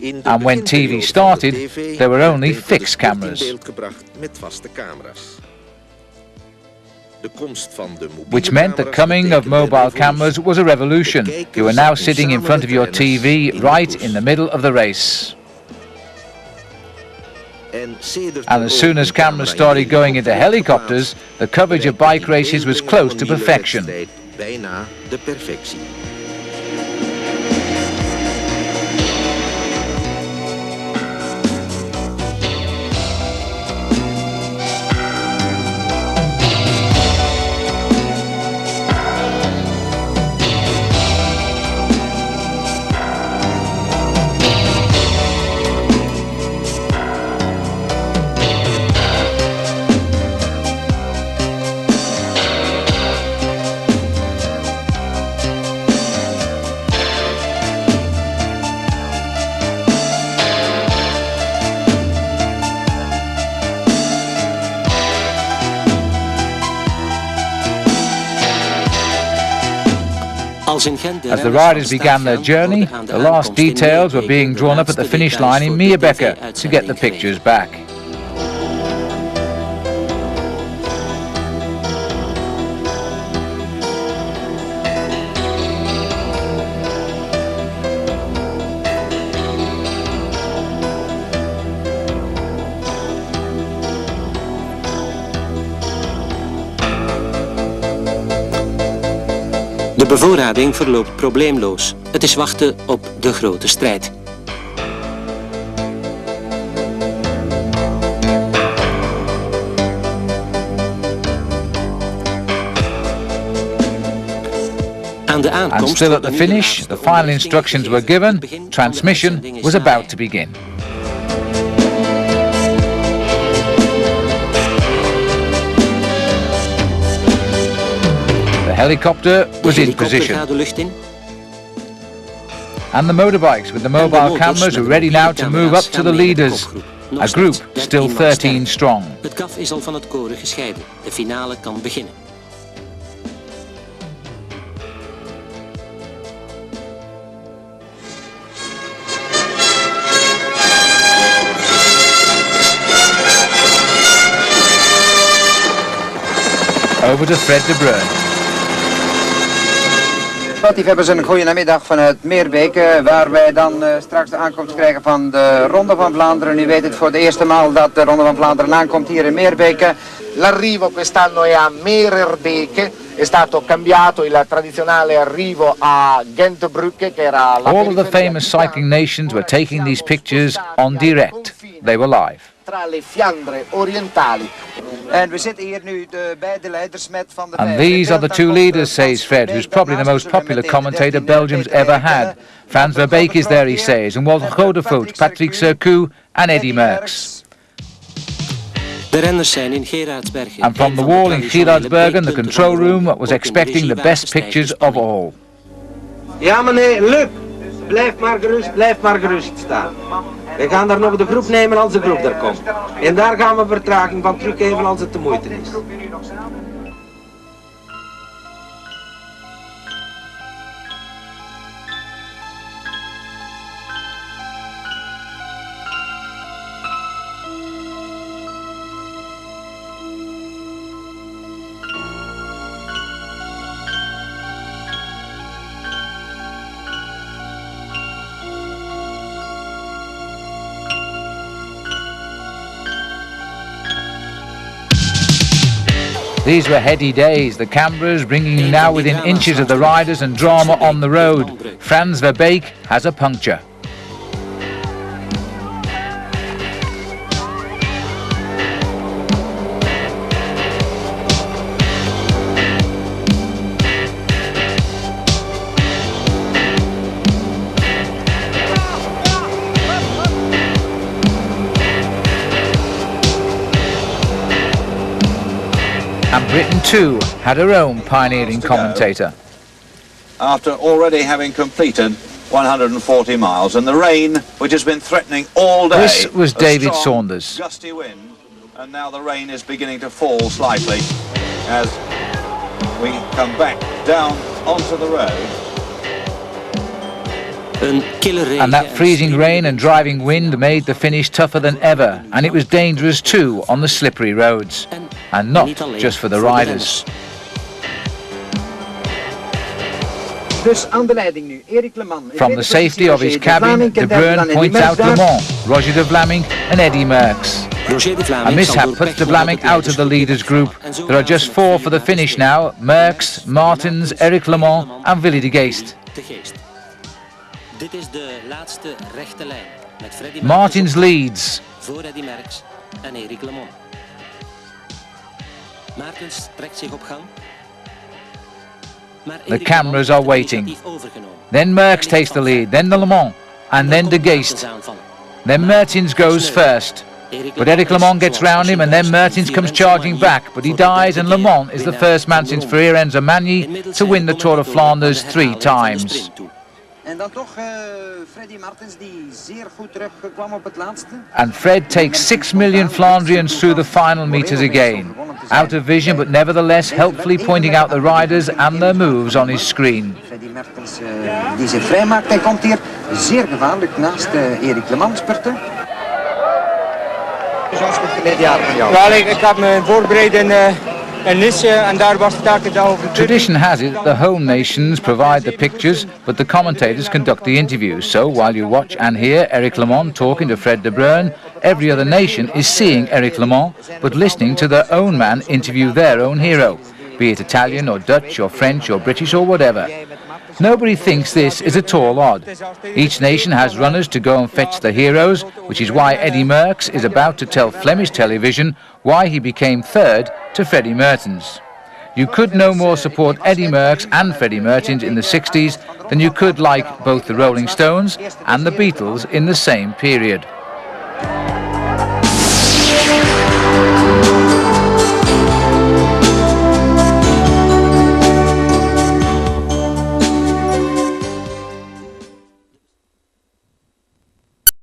And when TV started, there were only fixed cameras, which meant the coming of mobile cameras was a revolution. You are now sitting in front of your TV right in the middle of the race. And as soon as cameras started going into helicopters, the coverage of bike races was close to perfection. As the riders began their journey, the last details were being drawn up at the finish line in Meerbeke to get the pictures back. De bevoorrading verloopt probleemloos. Het is wachten op de grote strijd. Aan de aankomst. And still at the finish, the final instructions were given. Transmission was about to begin. The helicopter was in position. And the motorbikes with the mobile cameras are ready now to move up to the leaders. A group still 13 strong. Het kaf is al van het koren gescheiden. De finale kan beginnen. Over to Fred de Bruyn. Sportief hebben ze een goede namiddag vanuit Meerbeke, waar wij dan straks de aankomst krijgen van de Ronde van Vlaanderen. U weet het voor de eerste maal dat de Ronde van Vlaanderen aankomt hier in Meerbeke. L'arrivo quest'anno è a Meerbeke, è stato cambiato il tradizionale arrivo a Gentbrugge che era la All of the famous cycling nations were taking these pictures on direct. They were live. Tra le Fiandre orientali. En we zitten hier nu de beide leiders met van de And these are the two leaders, says Fred, who's probably the most popular commentator Belgium's ever had. Frans Verbeek is there, he says, and Walter Godevoet, Patrick Sercou and Eddy Merckx. De renners zijn in Gerardsbergen. And from the wall in Gerardsbergen, the control room was expecting the best pictures of all. Ja meneer, Luc, blijf maar gerust staan. We gaan daar nog de groep nemen als de groep er komt. En daar gaan we vertraging van teruggeven als het de moeite is. These were heady days, the cameras bringing you now within inches of the riders and drama on the road. Frans Verbeek has a puncture. And Britain too had her own pioneering commentator. After already having completed 140 miles, and the rain, which has been threatening all day. This was David Saunders. Gusty wind, and now the rain is beginning to fall slightly as we come back down onto the road. And that freezing rain and driving wind made the finish tougher than ever, and it was dangerous too on the slippery roads, and not just for the riders. From the safety of his cabin, De Bruyn points out Le Mans, Roger de Vlaming and Eddy Merckx. A mishap puts de Vlaming out of the leaders group. There are just 4 for the finish now: Merckx, Martens, Eric Le Mans and Willy de Geest. Dit is de laatste rechte lijn met Freddy Martens leads. Voor Eddy Merckx en Eric Le Mans. Martens trekt zich op gang. The cameras are waiting. Then Merckx takes the lead, then the Le Mans, and then de Geest. Then Mertens goes first. But Eric Le Mans gets round him, and then Mertens comes charging back, but he dies, and Le Mans is the first man since Fiorenzo Magni to win the Tour de Flanders 3 times. En dan toch Freddy Martens die zeer goed terugkwam op het laatste. And Fred takes 6 million Flandrians through the final meters again. Out of vision, but nevertheless helpfully pointing out the riders and their moves on his screen. Freddy Martens die zich vrijmaakt. Hij komt hier zeer gevaarlijk naast Eric Le Mans spurten. Wel, ik had me voorbereid in Nice en daar was het taak over. Tradition has it that the home nations provide the pictures, but the commentators conduct the interviews. So while you watch and hear Eric Le Mans talking to Fred de Bruyn, every other nation is seeing Eric Le Mans, but listening to their own man interview their own hero, be it Italian or Dutch or French or British or whatever. Nobody thinks this is at all odd. Each nation has runners to go and fetch the heroes, which is why Eddy Merckx is about to tell Flemish television why he became third to Freddy Mertens. You could no more support Eddy Merckx and Freddy Mertens in the 60s than you could like both the Rolling Stones and the Beatles in the same period.